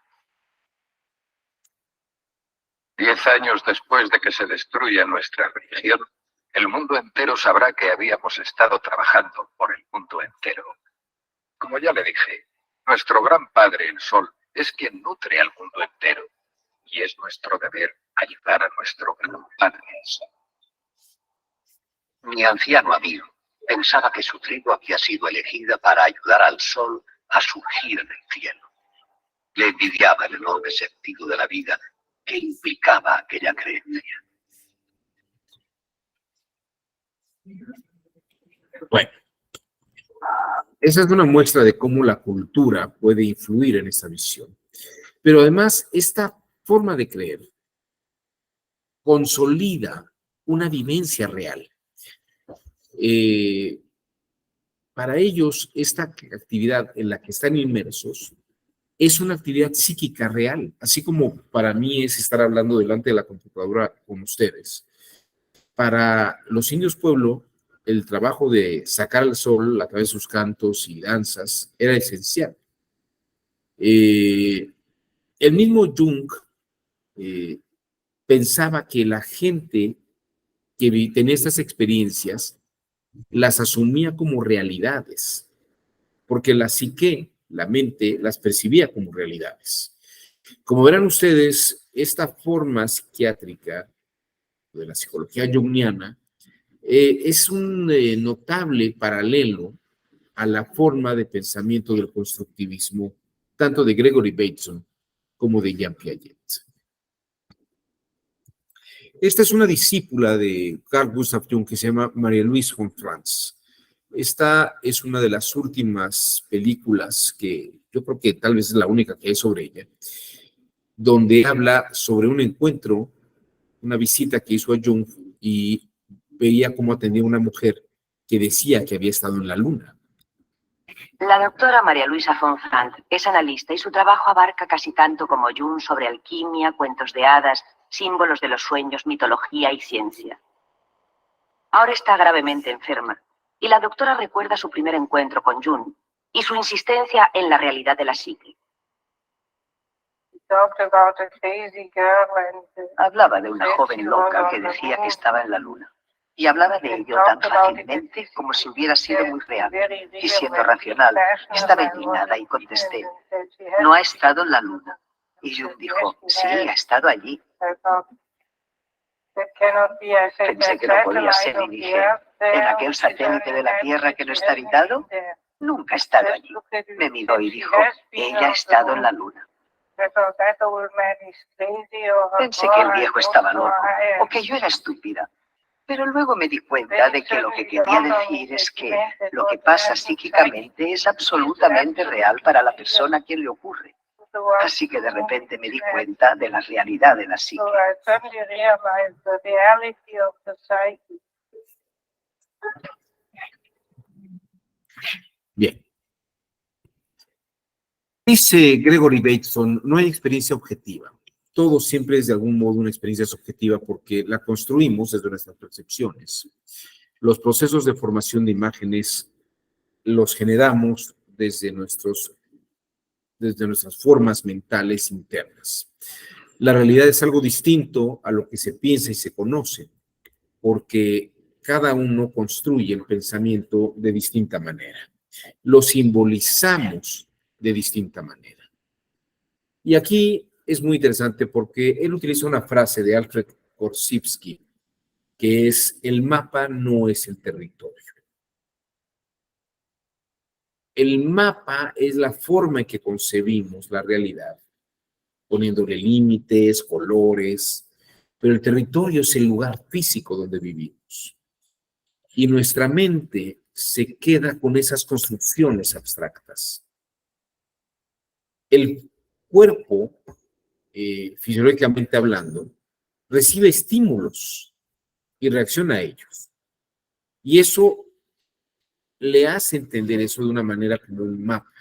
Speaker 7: 10 años después de que se destruya nuestra religión, el mundo entero sabrá que habíamos estado trabajando por el mundo entero. Como ya le dije, nuestro gran padre, el sol, es quien nutre al mundo entero. Y es nuestro deber ayudar a nuestro gran padre, el sol. Mi anciano amigo pensaba que su tribu había sido elegida para ayudar al sol a surgir en el cielo. Le envidiaba el enorme sentido de la vida que implicaba aquella creencia.
Speaker 1: Bueno, esa es una muestra de cómo la cultura puede influir en esta visión. Pero además, esta forma de creer consolida una vivencia real. para ellos esta actividad en la que están inmersos es una actividad psíquica real, así como para mí es estar hablando delante de la computadora con ustedes. Para los indios pueblo, el trabajo de sacar al sol a través de sus cantos y danzas era esencial. El mismo Jung pensaba que la gente que tenía estas experiencias las asumía como realidades, porque la psique, la mente, las percibía como realidades. Como verán ustedes, esta forma psiquiátrica de la psicología junguiana es un notable paralelo a la forma de pensamiento del constructivismo, tanto de Gregory Bateson como de Jean Piaget. Esta es una discípula de Carl Gustav Jung que se llama María Luisa von Franz. Esta es una de las últimas películas que yo creo que tal vez es la única que hay sobre ella, donde habla sobre un encuentro, una visita que hizo a Jung y veía cómo atendía a una mujer que decía que había estado en la luna.
Speaker 8: La doctora María Luisa von Franz es analista y su trabajo abarca casi tanto como Jung sobre alquimia, cuentos de hadas, símbolos de los sueños, mitología y ciencia. Ahora está gravemente enferma y la doctora recuerda su primer encuentro con Jung y su insistencia en la realidad de la psique. Hablaba de una joven loca que decía que estaba en la luna. Y hablaba de ello tan fácilmente como si hubiera sido muy real. Y siendo racional, estaba indignada y contesté, no ha estado en la luna. Y Jung dijo, sí, ha estado allí. Pensé que no podía ser y dije, ¿en aquel satélite de la Tierra que no está habitado? Nunca ha estado allí. Me miró y dijo, ella ha estado en la luna. Pensé que el viejo estaba loco o que yo era estúpida. Pero luego me di cuenta de que lo que quería decir es que lo que pasa psíquicamente es absolutamente real para la persona a quien le ocurre. Así que de repente me di cuenta de la realidad de la psique.
Speaker 1: Bien. Dice Gregory Bateson, no hay experiencia objetiva. Todo siempre es de algún modo una experiencia subjetiva porque la construimos desde nuestras percepciones. Los procesos de formación de imágenes los generamos desde nuestras formas mentales internas. La realidad es algo distinto a lo que se piensa y se conoce, porque cada uno construye el pensamiento de distinta manera. Lo simbolizamos de distinta manera. Y aquí es muy interesante porque él utiliza una frase de Alfred Korzybski, que es, el mapa no es el territorio. El mapa es la forma en que concebimos la realidad, poniéndole límites, colores, pero el territorio es el lugar físico donde vivimos. Y nuestra mente se queda con esas construcciones abstractas. El cuerpo, fisiológicamente hablando, recibe estímulos y reacciona a ellos. Y eso le hace entender eso de una manera como un mapa.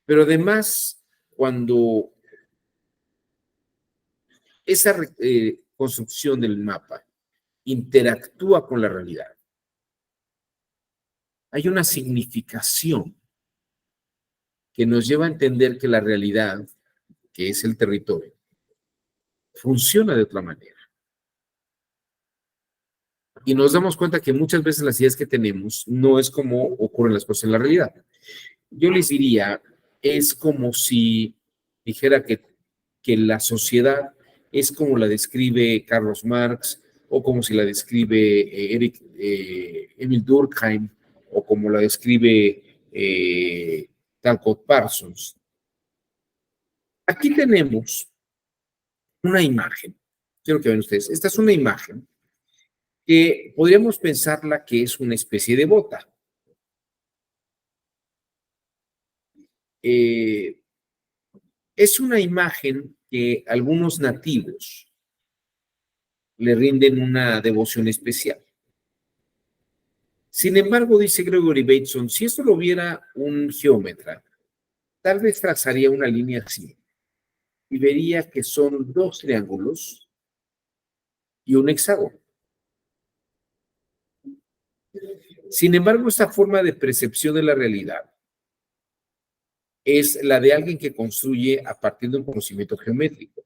Speaker 1: Pero además, cuando esa construcción del mapa interactúa con la realidad, hay una significación que nos lleva a entender que la realidad, que es el territorio, funciona de otra manera. Y nos damos cuenta que muchas veces las ideas que tenemos no es como ocurren las cosas en la realidad. Yo les diría, es como si dijera que la sociedad es como la describe Carlos Marx, o como si la describe Emil Durkheim, o como la describe Talcott Parsons. Aquí tenemos una imagen. Quiero que vean ustedes. Esta es una imagen que podríamos pensarla que es una especie de bota. Es una imagen que algunos nativos le rinden una devoción especial. Sin embargo, dice Gregory Bateson, si esto lo viera un geómetra, tal vez trazaría una línea así y vería que son dos triángulos y un hexágono. Sin embargo, esta forma de percepción de la realidad es la de alguien que construye a partir de un conocimiento geométrico.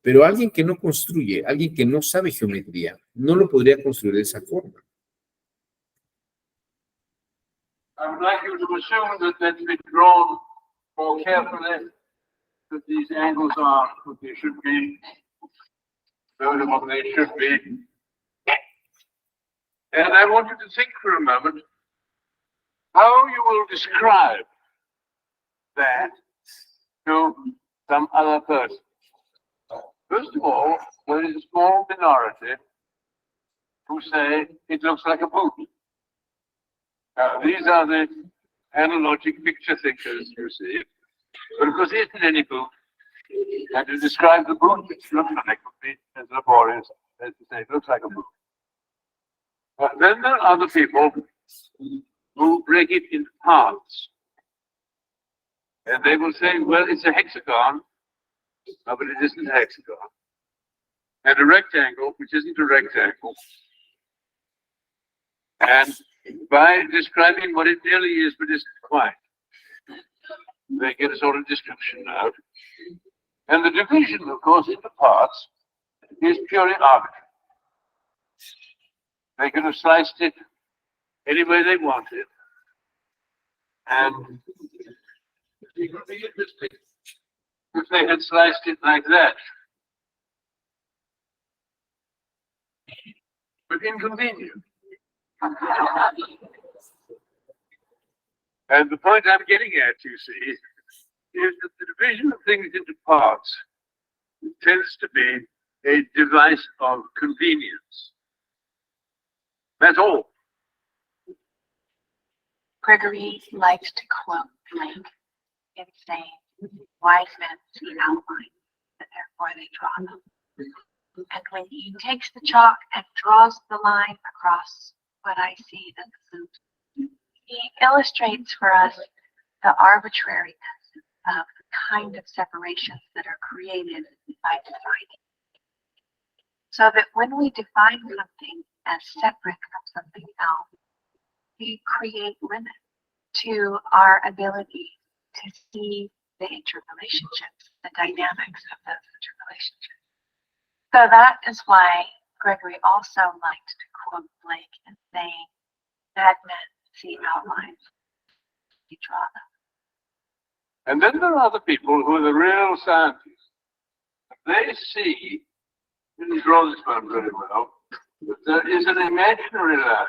Speaker 1: Pero alguien que no construye, alguien que no sabe geometría, no lo podría construir de esa forma.
Speaker 5: I would like you to assume that that's been drawn more carefully, that these angles are what they should be, those are what they should be. And I want you to think for a moment how you will describe that to some other person. First of all, there is a small minority who say it looks like a boot. These are the analogic picture thinkers, you see. But of course, there isn't any boot. And to describe the boot, it looks like would be as laborious as to say it looks like a boot. Then there are the people who break it into parts. And they will say, well, it's a hexagon, but it isn't a hexagon. And a rectangle, which isn't a rectangle. And by describing what it really is, but isn't quite, they get a sort of description out. And the division, of course, into parts is purely arbitrary. They could have sliced it any way they wanted. And it would be interesting if they had sliced it like that. But inconvenient. And the point I'm getting at, you see, is that the division of things into parts tends to be a device of convenience. That's all.
Speaker 9: Gregory liked to quote Blake in saying, wise men see outlines, and therefore they draw them. And when he takes the chalk and draws the line across what I see as the boot, he illustrates for us the arbitrariness of the kind of separations that are created by defining. So that when we define something as separate from something else, we create limits to our ability to see the interrelationships, the dynamics of those interrelationships. So that is why Gregory also liked to quote Blake and saying, "Bad men see outlines, you draw them."
Speaker 5: And then there are the people who are the real scientists. They see, didn't draw this one very well, that there is an imaginary line,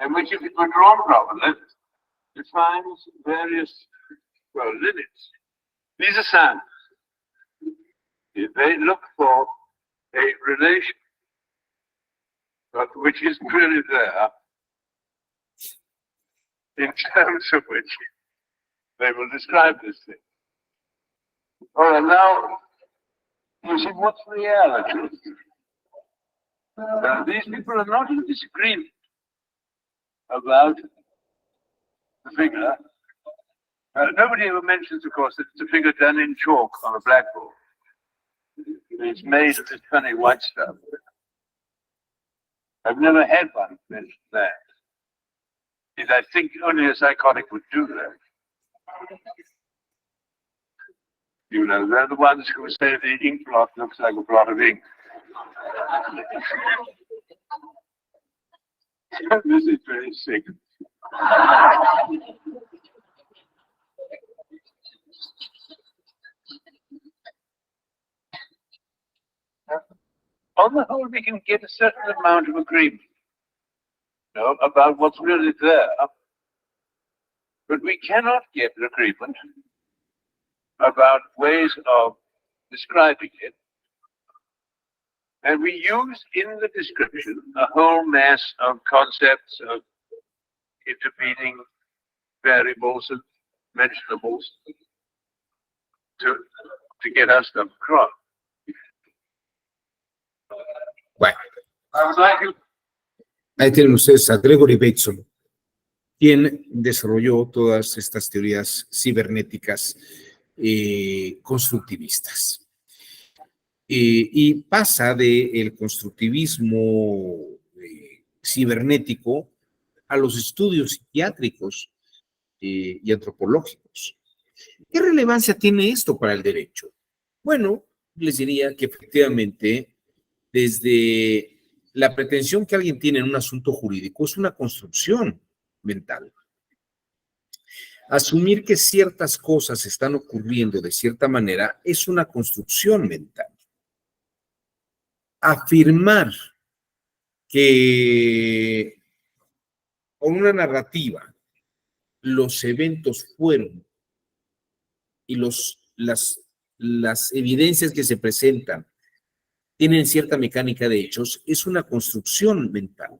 Speaker 5: in which if it were drawn properly, defines various, well, limits. These are scientists. They look for a relation, but which is clearly there, in terms of which they will describe this thing. All right, now, you see, what's reality? These people are not in disagreement about the figure. Nobody ever mentions, of course, that it's a figure done in chalk on a blackboard. It's made of this funny white stuff. I've never had one mention that. And I think only a psychotic would do that. You know, they're the ones who say the ink blot looks like a blot of ink. This is very sick. On the whole, we can get a certain amount of agreement, you know, about what's really there, but we cannot get an agreement about ways of describing it. And we use in the description a whole mass of concepts of intervening variables and mentionables to get our stuff across.
Speaker 1: Bueno,
Speaker 5: I would like you.
Speaker 1: Ahí tienen ustedes a Gregory Bateson, quien desarrolló todas estas teorías cibernéticas constructivistas. Y pasa del constructivismo cibernético a los estudios psiquiátricos y antropológicos. ¿Qué relevancia tiene esto para el derecho? Bueno, les diría que efectivamente, desde la pretensión que alguien tiene en un asunto jurídico, es una construcción mental. Asumir que ciertas cosas están ocurriendo de cierta manera es una construcción mental. Afirmar que con una narrativa los eventos fueron y las evidencias que se presentan tienen cierta mecánica de hechos, es una construcción mental.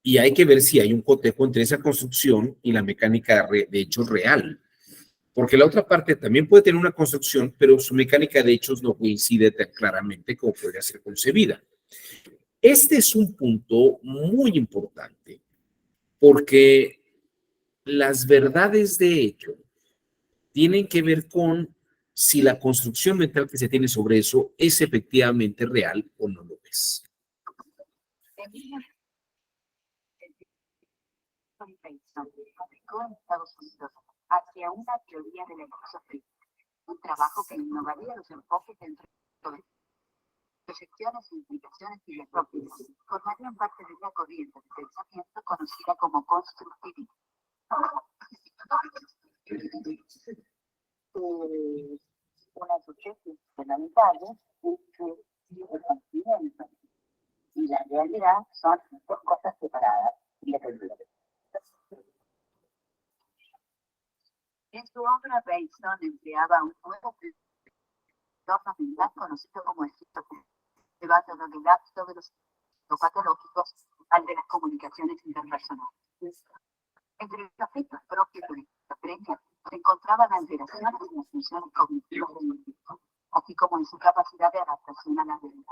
Speaker 1: Y hay que ver si hay un cotejo entre esa construcción y la mecánica de hechos real. Porque la otra parte también puede tener una construcción, pero su mecánica de hechos no coincide tan claramente como podría ser concebida. Este es un punto muy importante, porque las verdades de hecho tienen que ver con si la construcción mental que se tiene sobre eso es efectivamente real o no lo es.
Speaker 8: Aplicó en Estados Unidos hacia una teoría de la filosofía, un trabajo que innovaría los enfoques entre proyecciones, implicaciones y filosóficas, formarían parte de una corriente de pensamiento conocida como constructivismo. Una de sus tesis fundamentales es que el sentimiento y la realidad son dos cosas separadas y dependientes. En su obra, Bateson empleaba un nuevo filósofo mental conocido como efecto que va desde el ámbito de los patológicos al de las comunicaciones interpersonales. Entre los efectos propios de la esquizofrenia se encontraban alteraciones en las funciones cognitivas del individuo, así como en su capacidad de adaptación a la realidad.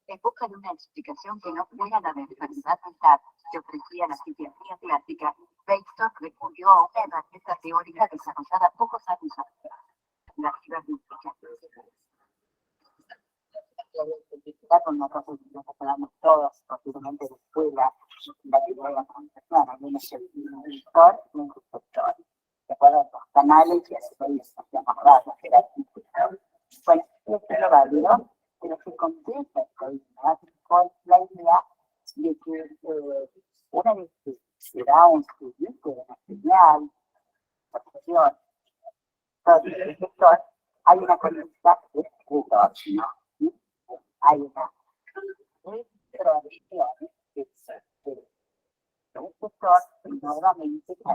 Speaker 8: En busca de una explicación que no fuera la de enfermedad mental que ofrecía la psiquiatría clásica, Bateson recurrió a una herramienta teórica desarrollada pocos años antes, la cibernética. Con una cosa que nos acordamos todos, posiblemente de escuela, la teoría conceptual, algunos el inductor y un receptor. ¿De acuerdo? Los canales y así nos llamamos radios, que era el inductor. Bueno, esto es lo válido, pero se completa con la idea de que una vez que se da un servicio de una señal, percepción, todo el receptor, hay una conducta de escritor, ¿no? Hay una retroacción que el sector nuevamente la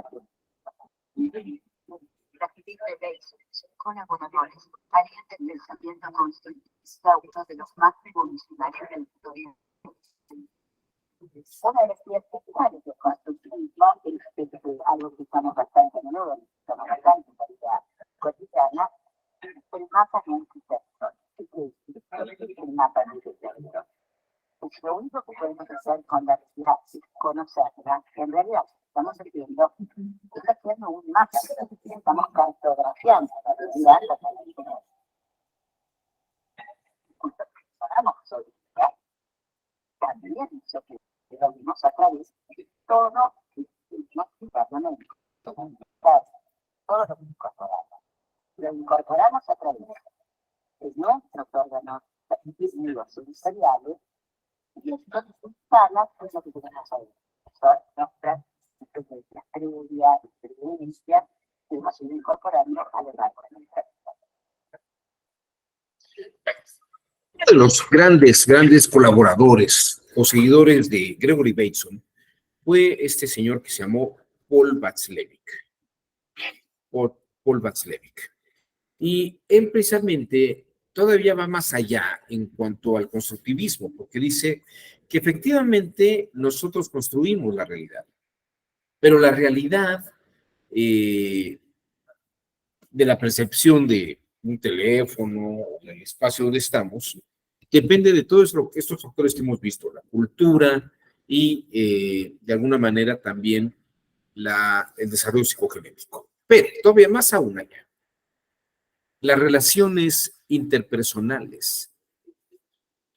Speaker 8: actividad de Bateson y sus colaboradores harían del pensamiento constructivista uno de los más revolucionarios del historia. Una de las ideas principales del constructivismo es algo que estamos bastante a menudo, estamos bastante en la vida cotidiana, el mapa de un arquitecto. El mapa de un arquitecto. Pues lo único que podemos hacer con la realidad es conocerla. En realidad, estamos haciendo, es haciendo un mapa, estamos cartografiando la realidad, la realidad. Cuando pensamos sobre la también eso que lo vimos a través de todo el parlamento. Todo lo que incorporamos. Lo incorporamos a través de nuestros órganos administrativos sensoriales y entonces instala pues lo que tenemos ahí. Son nuestras experiencias previas, experiencias que hemos ido incorporando a lo largo de nuestra vida.
Speaker 1: Uno de los grandes colaboradores o seguidores de Gregory Bateson fue este señor que se llamó Paul Watzlawick. Paul Watzlawick. Y él precisamente todavía va más allá en cuanto al constructivismo, porque dice que efectivamente nosotros construimos la realidad, pero la realidad de la percepción de un teléfono o del espacio donde estamos depende de todos estos factores que hemos visto, la cultura y de alguna manera también el desarrollo psicogenético. Pero todavía más aún allá, las relaciones interpersonales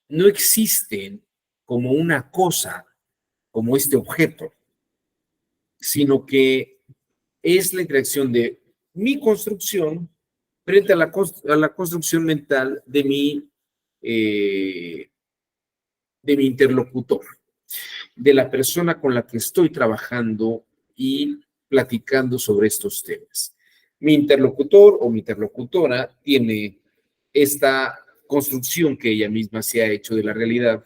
Speaker 1: no existen como una cosa, como este objeto, sino que es la interacción de mi construcción frente a la construcción mental de mi interlocutor, de la persona con la que estoy trabajando y platicando sobre estos temas. Mi interlocutor o mi interlocutora tiene esta construcción que ella misma se ha hecho de la realidad,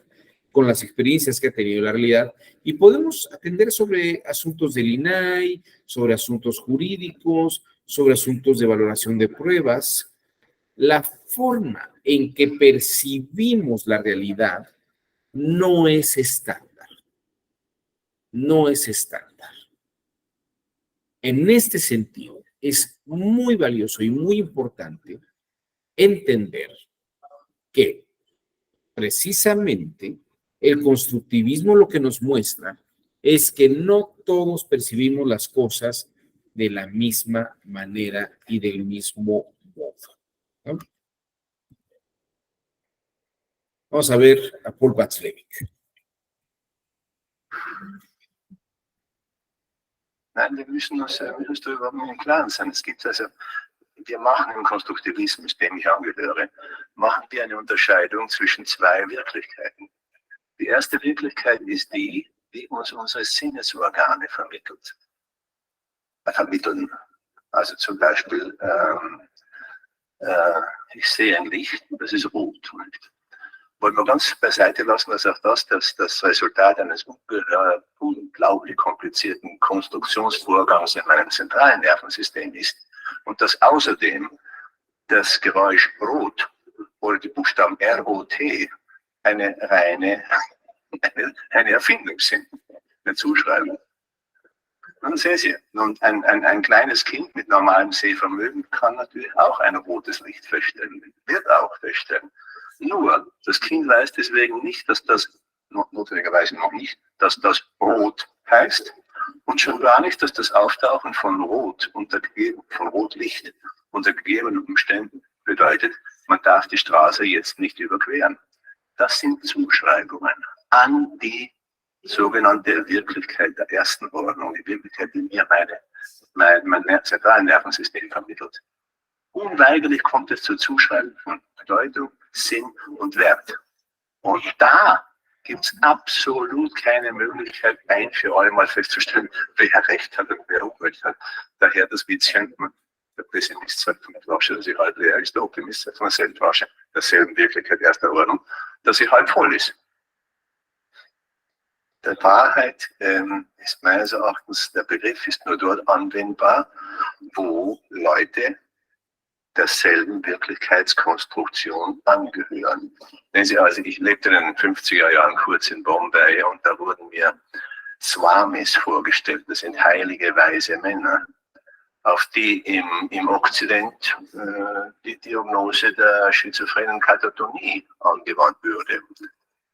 Speaker 1: con las experiencias que ha tenido la realidad, y podemos atender sobre asuntos del INAI, sobre asuntos jurídicos, sobre asuntos de valoración de pruebas. La forma en que percibimos la realidad no es estándar. No es estándar. En este sentido, es muy valioso y muy importante entender que precisamente el constructivismo lo que nos muestra es que no todos percibimos las cosas de la misma manera y del mismo modo, ¿no? Vamos a ver a Paul Watzlawick.
Speaker 10: Nein, wir müssen uns darüber im Klaren sein. Es gibt also, wir machen im Konstruktivismus, dem ich angehöre, machen wir eine Unterscheidung zwischen zwei Wirklichkeiten. Die erste Wirklichkeit ist die uns unsere Sinnesorgane vermitteln. Also zum Beispiel, ich sehe ein Licht, das ist rot. Wollen wir ganz beiseite lassen, dass auch das Resultat eines unglaublich komplizierten Konstruktionsvorgangs in meinem zentralen Nervensystem ist und dass außerdem das Geräusch Rot oder die Buchstaben ROT eine Erfindung sind, eine Zuschreibung. Dann sehen Sie, und ein kleines Kind mit normalem Sehvermögen kann natürlich auch ein rotes Licht feststellen, wird auch feststellen. Nur, das Kind weiß deswegen nicht, dass das, notwendigerweise noch nicht, dass das Rot heißt und schon gar nicht, dass das Auftauchen von Rot von Rotlicht unter gegebenen Umständen bedeutet, man darf die Straße jetzt nicht überqueren. Das sind Zuschreibungen an die sogenannte Wirklichkeit der ersten Ordnung, die Wirklichkeit, die mir mein zentrales Nervensystem vermittelt. Unweigerlich kommt es zur Zuschreibung von Bedeutung, Sinn und Wert. Und da gibt es absolut keine Möglichkeit, ein für alle Mal festzustellen, wer Recht hat und wer Unrecht hat. Daher das Witzchen, der Pessimist sagt von der Flasche, dass sie halb leer ist, der Optimist sagt von derselben Flasche, derselben Wirklichkeit erster Ordnung, dass sie halb voll ist. Der Wahrheit ist meines Erachtens, der Begriff ist nur dort anwendbar, wo Leute derselben Wirklichkeitskonstruktion angehören. Also ich lebte in den 50er Jahren kurz in Bombay und da wurden mir Swamis vorgestellt, das sind heilige, weise Männer, auf die im Okzident die Diagnose der schizophrenen Katatonie angewandt würde.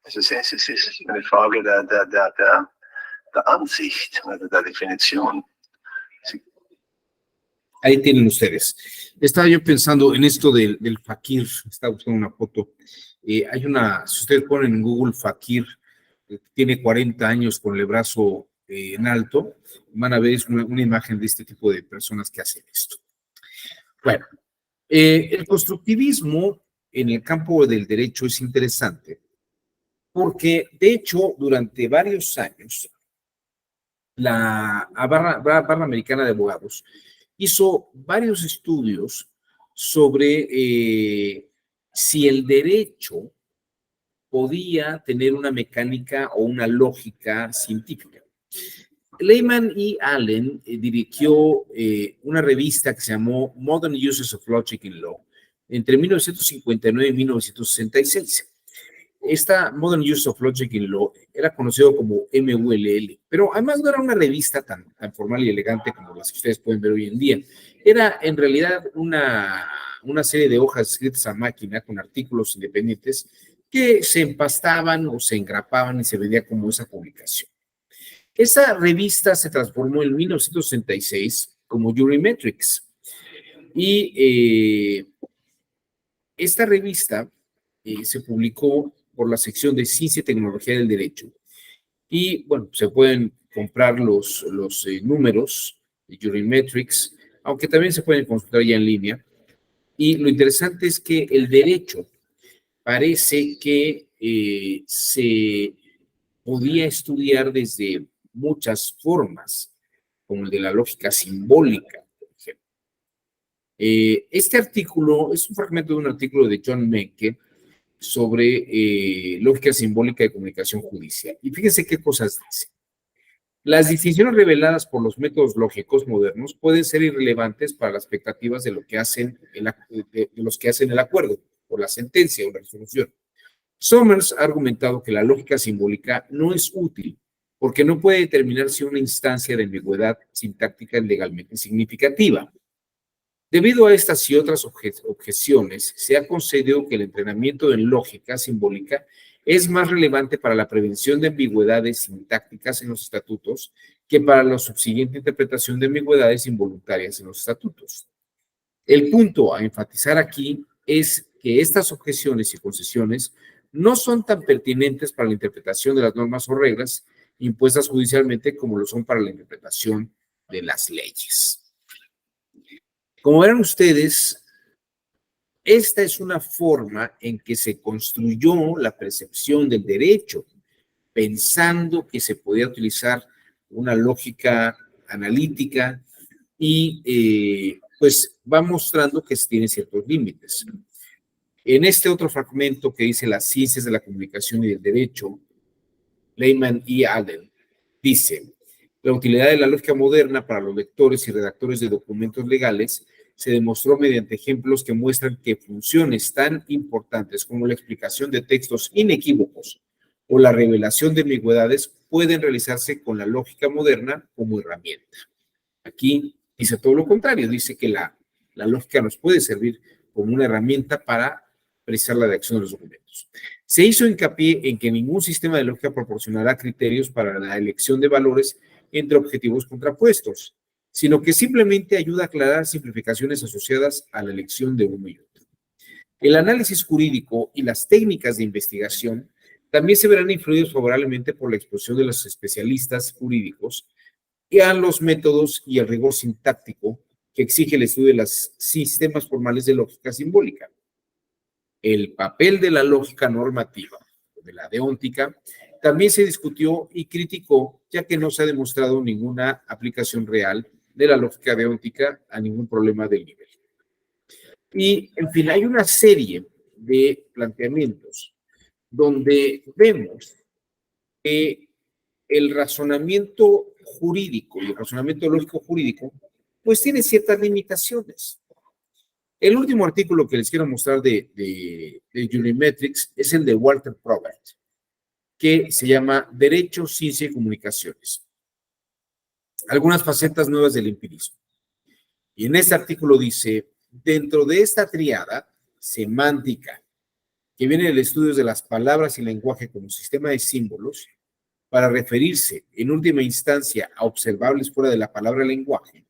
Speaker 10: Also es ist eine Frage der Ansicht, der Definición.
Speaker 1: Ahí tienen ustedes. Estaba yo pensando en esto del fakir, estaba buscando una foto. Hay si ustedes ponen en Google fakir, tiene 40 años con el brazo en alto, van a ver una imagen de este tipo de personas que hacen esto. Bueno, el constructivismo en el campo del derecho es interesante porque, de hecho, durante varios años, la Barra Americana de Abogados hizo varios estudios sobre si el derecho podía tener una mecánica o una lógica científica. Lehman y Allen dirigió una revista que se llamó Modern Uses of Logic in Law entre 1959 y 1966. Esta Modern Use of Logic in Law era conocido como MULL, pero además no era una revista tan formal y elegante como las que ustedes pueden ver hoy en día. Era en realidad una serie de hojas escritas a máquina con artículos independientes que se empastaban o se engrapaban y se vendía como esa publicación. Esa revista se transformó en 1966 como Jurymetrics. Y esta revista se publicó por la sección de Ciencia y Tecnología del Derecho. Y bueno, se pueden comprar los números de Jurymetrics, aunque también se pueden consultar ya en línea. Y lo interesante es que el derecho parece que se podía estudiar desde muchas formas, como el de la lógica simbólica, por ejemplo. Este artículo es un fragmento de un artículo de John Menke sobre lógica simbólica de comunicación judicial. Y fíjense qué cosas dice. Las distinciones reveladas por los métodos lógicos modernos pueden ser irrelevantes para las expectativas de los que hacen el acuerdo, o la sentencia o la resolución. Somers ha argumentado que la lógica simbólica no es útil porque no puede determinar si una instancia de ambigüedad sintáctica es legalmente significativa. Debido a estas y otras objeciones, se ha concedido que el entrenamiento en lógica simbólica es más relevante para la prevención de ambigüedades sintácticas en los estatutos que para la subsiguiente interpretación de ambigüedades involuntarias en los estatutos. El punto a enfatizar aquí es que estas objeciones y concesiones no son tan pertinentes para la interpretación de las normas o reglas impuestas judicialmente como lo son para la interpretación de las leyes. Como verán ustedes, esta es una forma en que se construyó la percepción del derecho, pensando que se podía utilizar una lógica analítica y pues va mostrando que tiene ciertos límites. En este otro fragmento que dice las ciencias de la comunicación y del derecho, Lehman y Allen dice, la utilidad de la lógica moderna para los lectores y redactores de documentos legales se demostró mediante ejemplos que muestran que funciones tan importantes como la explicación de textos inequívocos o la revelación de ambigüedades pueden realizarse con la lógica moderna como herramienta. Aquí dice todo lo contrario, dice que la lógica nos puede servir como una herramienta para precisar la redacción de los documentos. Se hizo hincapié en que ningún sistema de lógica proporcionará criterios para la elección de valores entre objetivos contrapuestos, sino que simplemente ayuda a aclarar simplificaciones asociadas a la elección de uno y otro. El análisis jurídico y las técnicas de investigación también se verán influidos favorablemente por la exposición de los especialistas jurídicos y a los métodos y el rigor sintáctico que exige el estudio de los sistemas formales de lógica simbólica. El papel de la lógica normativa, de la deóntica, también se discutió y criticó, ya que no se ha demostrado ninguna aplicación real de la lógica deóntica a ningún problema del nivel. Y, en fin, hay una serie de planteamientos donde vemos que el razonamiento jurídico y el razonamiento lógico jurídico, pues tiene ciertas limitaciones. El último artículo que les quiero mostrar de Jurymetrics es el de Walter Probert, que se llama Derecho, Ciencia y Comunicaciones. Algunas facetas nuevas del empirismo. Y en este artículo dice, dentro de esta triada semántica, que viene del estudio de las palabras y lenguaje como sistema de símbolos, para referirse en última instancia a observables fuera de la palabra lenguaje,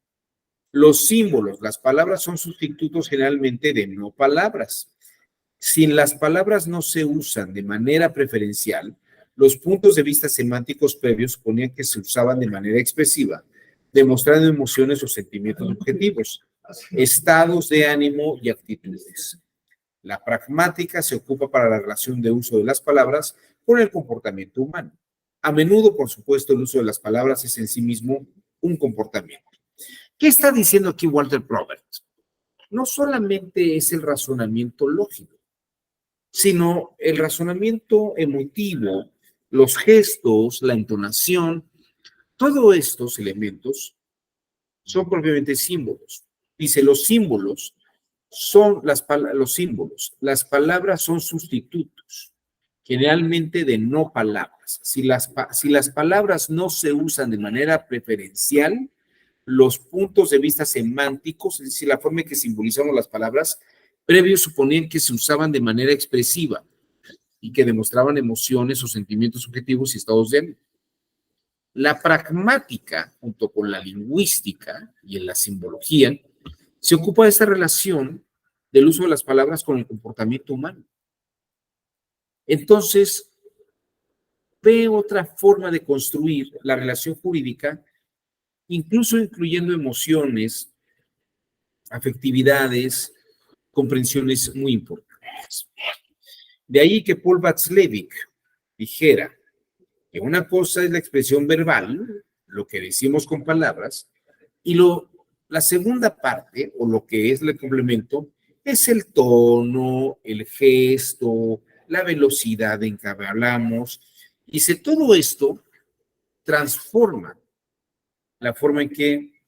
Speaker 1: los símbolos, las palabras son sustitutos generalmente de no palabras. Si las palabras no se usan de manera preferencial, los puntos de vista semánticos previos suponían que se usaban de manera expresiva, demostrando emociones o sentimientos objetivos, estados de ánimo y actitudes. La pragmática se ocupa para la relación de uso de las palabras con el comportamiento humano. A menudo, por supuesto, el uso de las palabras es en sí mismo un comportamiento. ¿Qué está diciendo aquí Walter Probert? No solamente es el razonamiento lógico, sino el razonamiento emotivo, los gestos, la entonación, todos estos elementos son propiamente símbolos. Dice, los símbolos son los símbolos. Las palabras son sustitutos, generalmente de no palabras. Si las palabras no se usan de manera preferencial, los puntos de vista semánticos, es decir, la forma en que simbolizamos las palabras, previos suponían que se usaban de manera expresiva, y que demostraban emociones o sentimientos subjetivos y estados de ánimo. La pragmática, junto con la lingüística y en la simbología, se ocupa de esta relación del uso de las palabras con el comportamiento humano. Entonces, ve otra forma de construir la relación jurídica, incluso incluyendo emociones, afectividades, comprensiones muy importantes. De ahí que Paul Václavic dijera que una cosa es la expresión verbal, lo que decimos con palabras, y la segunda parte, o lo que es el complemento, es el tono, el gesto, la velocidad en que hablamos, y si todo esto transforma la forma en que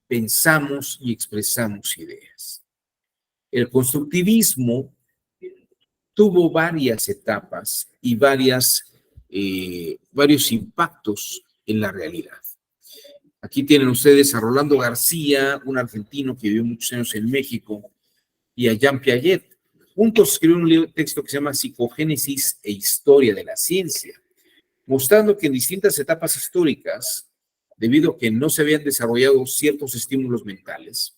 Speaker 1: pensamos y expresamos ideas. El constructivismo tuvo varias etapas y varios impactos en la realidad. Aquí tienen ustedes a Rolando García, un argentino que vivió muchos años en México, y a Jean Piaget. Juntos escribieron un texto que se llama Psicogénesis e Historia de la Ciencia, mostrando que en distintas etapas históricas, debido a que no se habían desarrollado ciertos estímulos mentales,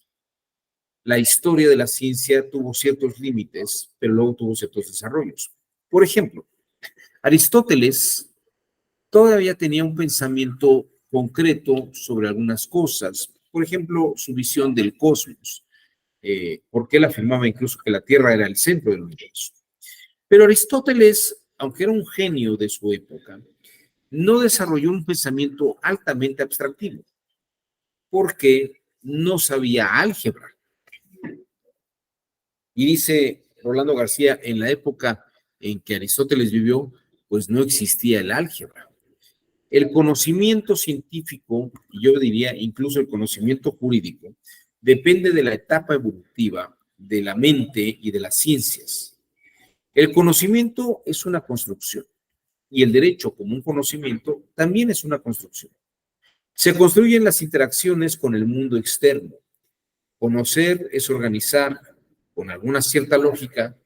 Speaker 1: la historia de la ciencia tuvo ciertos límites, pero luego tuvo ciertos desarrollos. Por ejemplo, Aristóteles todavía tenía un pensamiento concreto sobre algunas cosas. Por ejemplo, su visión del cosmos, porque él afirmaba incluso que la Tierra era el centro del universo. Pero Aristóteles, aunque era un genio de su época, no desarrolló un pensamiento altamente abstractivo, porque no sabía álgebra. Y dice Rolando García, en la época en que Aristóteles vivió, pues no existía el álgebra. El conocimiento científico, y yo diría incluso el conocimiento jurídico, depende de la etapa evolutiva de la mente y de las ciencias. El conocimiento es una construcción, y el derecho como un conocimiento también es una construcción. Se construyen las interacciones con el mundo externo. Conocer es organizar, con alguna cierta lógica,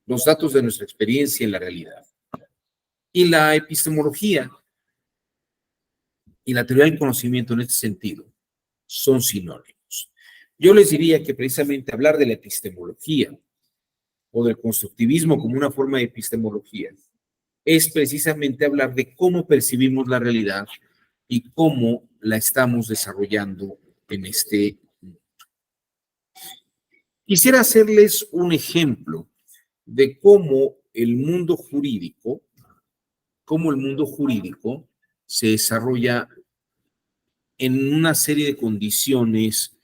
Speaker 1: los datos de nuestra experiencia en la realidad. Y la epistemología y la teoría del conocimiento en este sentido son sinónimos. Yo les diría que precisamente hablar de la epistemología o del constructivismo como una forma de epistemología es precisamente hablar de cómo percibimos la realidad y cómo la estamos desarrollando en este mundo. Quisiera hacerles un ejemplo de cómo el mundo jurídico se desarrolla en una serie de condiciones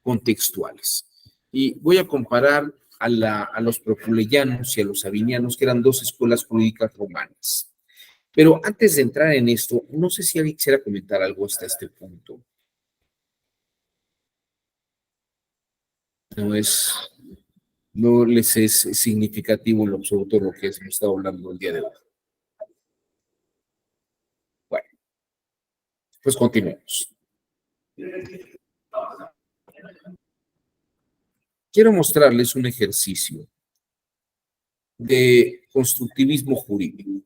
Speaker 1: contextuales. Y voy a comparar a los propuleyanos y a los sabinianos, que eran dos escuelas jurídicas romanas. Pero antes de entrar en esto, no sé si alguien quisiera comentar algo hasta este punto. No les es significativo en lo absoluto lo que hemos estado hablando el día de hoy. Bueno, pues continuemos. Quiero mostrarles un ejercicio de constructivismo jurídico.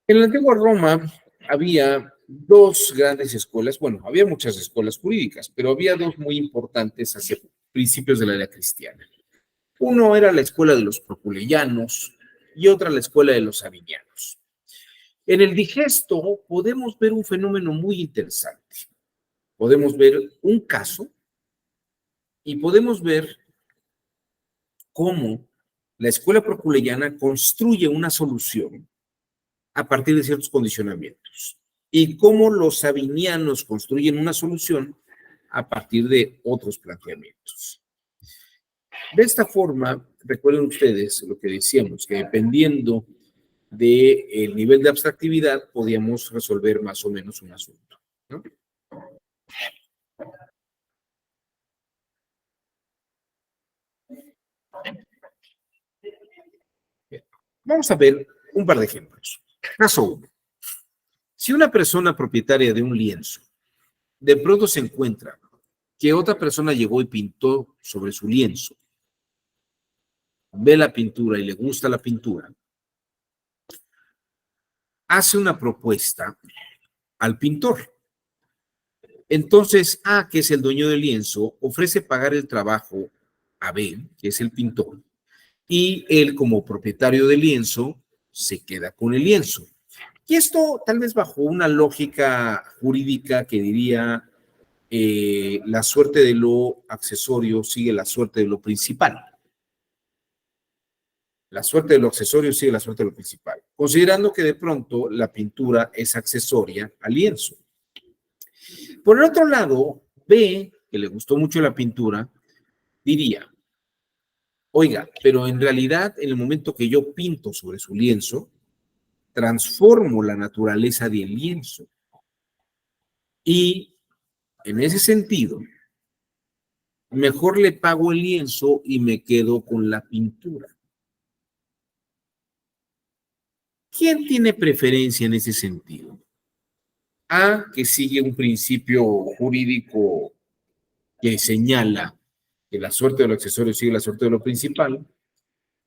Speaker 1: En la antigua Roma había dos grandes escuelas, bueno, había muchas escuelas jurídicas, pero había dos muy importantes hacia principios de la era cristiana. Uno era la escuela de los propuleyanos y otra la escuela de los sabinianos. En el digesto podemos ver un fenómeno muy interesante. Podemos ver un caso y podemos ver cómo la escuela propuleyana construye una solución a partir de ciertos condicionamientos y cómo los sabinianos construyen una solución a partir de otros planteamientos. De esta forma, recuerden ustedes lo que decíamos, que dependiendo del nivel de abstractividad podíamos resolver más o menos un asunto, ¿no? Bien. Vamos a ver un par de ejemplos. Caso 1. Si una persona propietaria de un lienzo de pronto se encuentra que otra persona llegó y pintó sobre su lienzo, ve la pintura y le gusta la pintura, hace una propuesta al pintor. Entonces, A, que es el dueño del lienzo, ofrece pagar el trabajo a B, que es el pintor, y él, como propietario del lienzo, se queda con el lienzo. Y esto tal vez bajo una lógica jurídica que diría la suerte de lo accesorio sigue la suerte de lo principal. La suerte de lo accesorio sigue la suerte de lo principal, considerando que de pronto la pintura es accesoria al lienzo. Por el otro lado, B, que le gustó mucho la pintura, diría, oiga, pero en realidad en el momento que yo pinto sobre su lienzo, transformo la naturaleza del lienzo. Y en ese sentido, mejor le pago el lienzo y me quedo con la pintura. ¿Quién tiene preferencia en ese sentido? A, que sigue un principio jurídico que señala que la suerte de lo accesorio sigue la suerte de lo principal,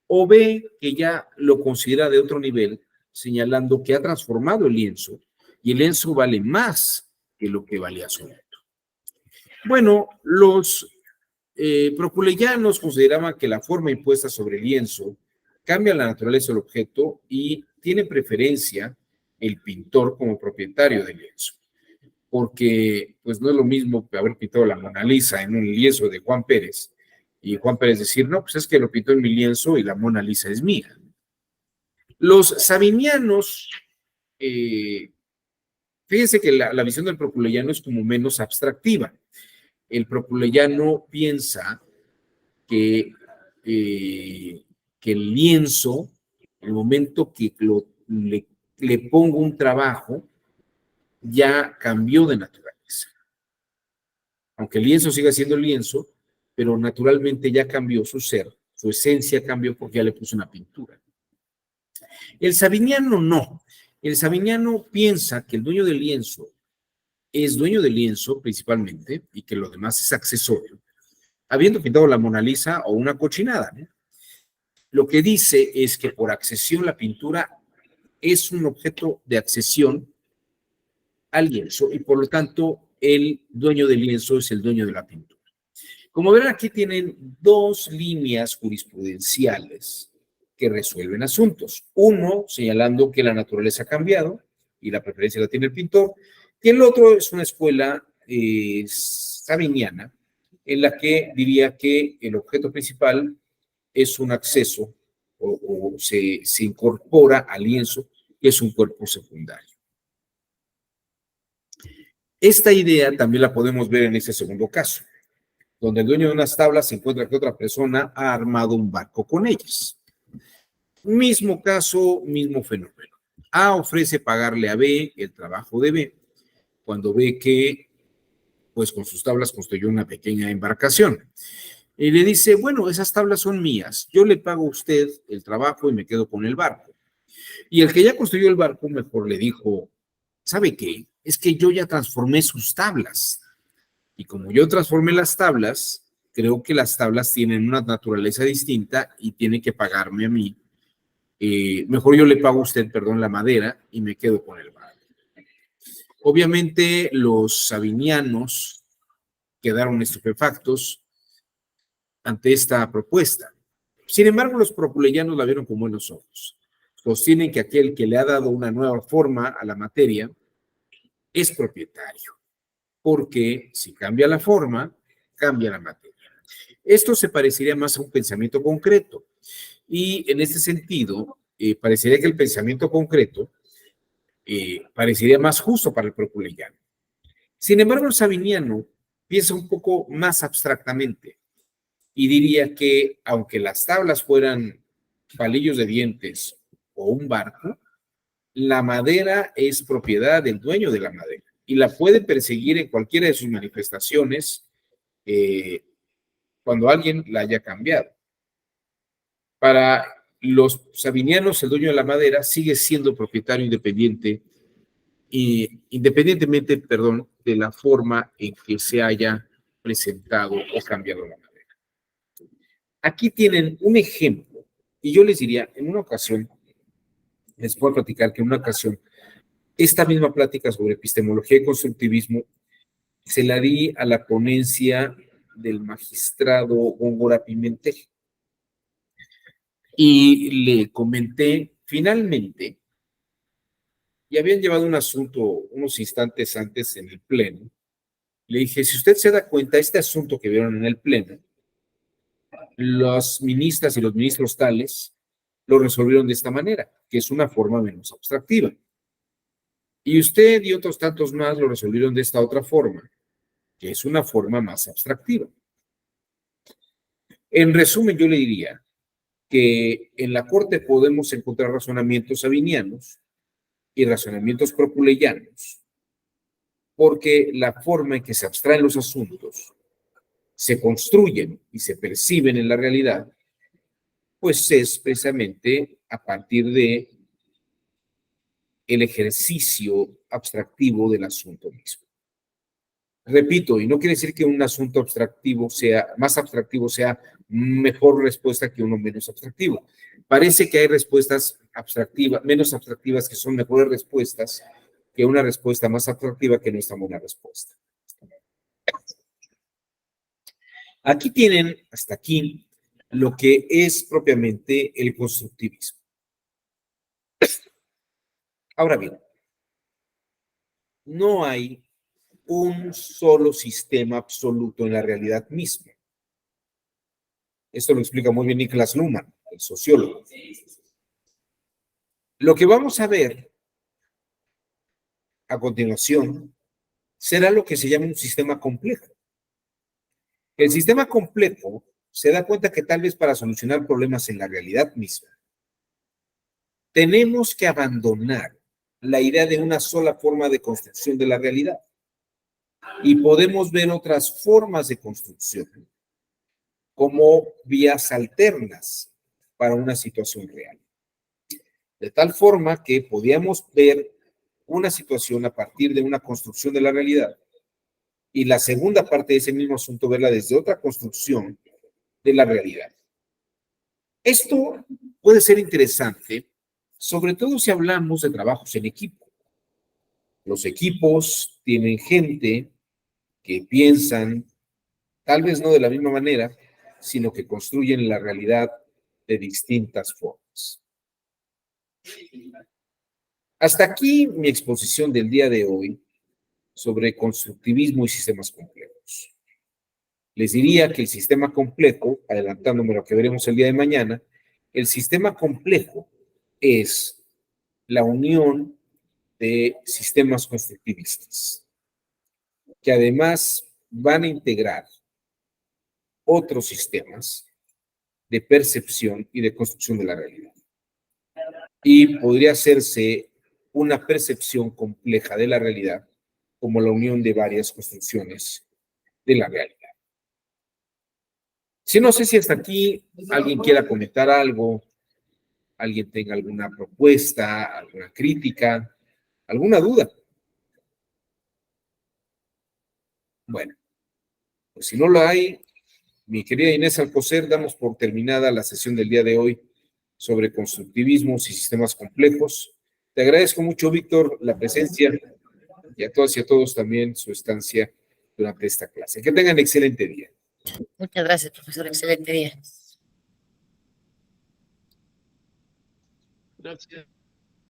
Speaker 1: o B, que ya lo considera de otro nivel, señalando que ha transformado el lienzo y el lienzo vale más que lo que valía su objeto. Bueno, los proculeyanos consideraban que la forma impuesta sobre el lienzo cambia la naturaleza del objeto y tiene preferencia el pintor como propietario del lienzo, porque pues no es lo mismo que haber pintado la Mona Lisa en un lienzo de Juan Pérez y Juan Pérez decir, no, pues es que lo pintó en mi lienzo y la Mona Lisa es mía. Los sabinianos, fíjense que la visión del proculeyano es como menos abstractiva. El proculeyano piensa que el lienzo, el momento que le pongo un trabajo, ya cambió de naturaleza. Aunque el lienzo siga siendo lienzo, pero naturalmente ya cambió su ser, su esencia cambió porque ya le puse una pintura. El sabiniano no. El sabiniano piensa que el dueño del lienzo es dueño del lienzo principalmente y que lo demás es accesorio, habiendo pintado la Mona Lisa o una cochinada, ¿no? Lo que dice es que por accesión la pintura es un objeto de accesión al lienzo y por lo tanto el dueño del lienzo es el dueño de la pintura. Como verán, aquí tienen dos líneas jurisprudenciales que resuelven asuntos. Uno señalando que la naturaleza ha cambiado y la preferencia la tiene el pintor, y el otro es una escuela sabiniana en la que diría que el objeto principal es un acceso o se incorpora al lienzo, que es un cuerpo secundario. Esta idea también la podemos ver en este segundo caso, donde el dueño de unas tablas se encuentra que otra persona ha armado un barco con ellas. Mismo caso, mismo fenómeno. A ofrece pagarle a B el trabajo de B, cuando ve que, pues con sus tablas construyó una pequeña embarcación. Y le dice, bueno, esas tablas son mías, yo le pago a usted el trabajo y me quedo con el barco. Y el que ya construyó el barco mejor le dijo, ¿sabe qué? Es que yo ya transformé sus tablas. Y como yo transformé las tablas, creo que las tablas tienen una naturaleza distinta y tiene que pagarme a mí. Mejor yo le pago a usted, perdón, la madera y me quedo con el barco. Obviamente los sabinianos quedaron estupefactos ante esta propuesta. Sin embargo, los proculeyanos la vieron con buenos ojos. Sostienen que aquel que le ha dado una nueva forma a la materia es propietario, porque si cambia la forma, cambia la materia. Esto se parecería más a un pensamiento concreto, y en este sentido, parecería que el pensamiento concreto parecería más justo para el proculeyano. Sin embargo, el sabiniano piensa un poco más abstractamente y diría que aunque las tablas fueran palillos de dientes o un barco, la madera es propiedad del dueño de la madera y la puede perseguir en cualquiera de sus manifestaciones cuando alguien la haya cambiado. Para los sabinianos, el dueño de la madera sigue siendo propietario independiente independientemente, perdón, de la forma en que se haya presentado o cambiado la madera. Aquí tienen un ejemplo, y yo les diría, en una ocasión, les puedo platicar que en una ocasión, esta misma plática sobre epistemología y constructivismo se la di a la ponencia del magistrado Góngora Pimentel. Y le comenté, finalmente, y habían llevado un asunto unos instantes antes en el pleno. Le dije, si usted se da cuenta, este asunto que vieron en el pleno, las ministras y los ministros tales lo resolvieron de esta manera, que es una forma menos abstractiva. Y usted y otros tantos más lo resolvieron de esta otra forma, que es una forma más abstractiva. En resumen, yo le diría que en la Corte podemos encontrar razonamientos sabinianos y razonamientos propuleyanos, porque la forma en que se abstraen los asuntos, se construyen y se perciben en la realidad, pues es precisamente a partir de el ejercicio abstractivo del asunto mismo. Repito, y no quiere decir que un asunto abstractivo sea, más abstractivo sea mejor respuesta que uno menos abstractivo. Parece que hay respuestas abstractivas, menos abstractivas que son mejores respuestas que una respuesta más abstractiva que no es tan buena respuesta. Aquí tienen, hasta aquí, lo que es propiamente el constructivismo. Ahora bien, no hay un solo sistema absoluto en la realidad misma. Esto lo explica muy bien Niklas Luhmann, el sociólogo. Lo que vamos a ver a continuación será lo que se llama un sistema complejo. El sistema complejo se da cuenta que tal vez para solucionar problemas en la realidad misma, tenemos que abandonar la idea de una sola forma de construcción de la realidad. Y podemos ver otras formas de construcción como vías alternas para una situación real. De tal forma que podíamos ver una situación a partir de una construcción de la realidad y la segunda parte de ese mismo asunto verla desde otra construcción de la realidad. Esto puede ser interesante, sobre todo si hablamos de trabajos en equipo. Los equipos tienen gente que piensan, tal vez no de la misma manera, sino que construyen la realidad de distintas formas. Hasta aquí mi exposición del día de hoy sobre constructivismo y sistemas complejos. Les diría que el sistema complejo, adelantándome a lo que veremos el día de mañana, el sistema complejo es la unión de sistemas constructivistas, que además van a integrar otros sistemas de percepción y de construcción de la realidad. Y podría hacerse una percepción compleja de la realidad como la unión de varias construcciones de la realidad. Si no sé si hasta aquí alguien quiera comentar algo, alguien tenga alguna propuesta, alguna crítica, alguna duda. Bueno, pues si no lo hay, mi querida Inés Alcocer, damos por terminada la sesión del día de hoy sobre constructivismos y sistemas complejos. Te agradezco mucho, Víctor, la presencia y a todas y a todos también su estancia durante esta clase. Que tengan excelente día.
Speaker 11: Muchas gracias, profesor. Excelente día.
Speaker 5: Gracias.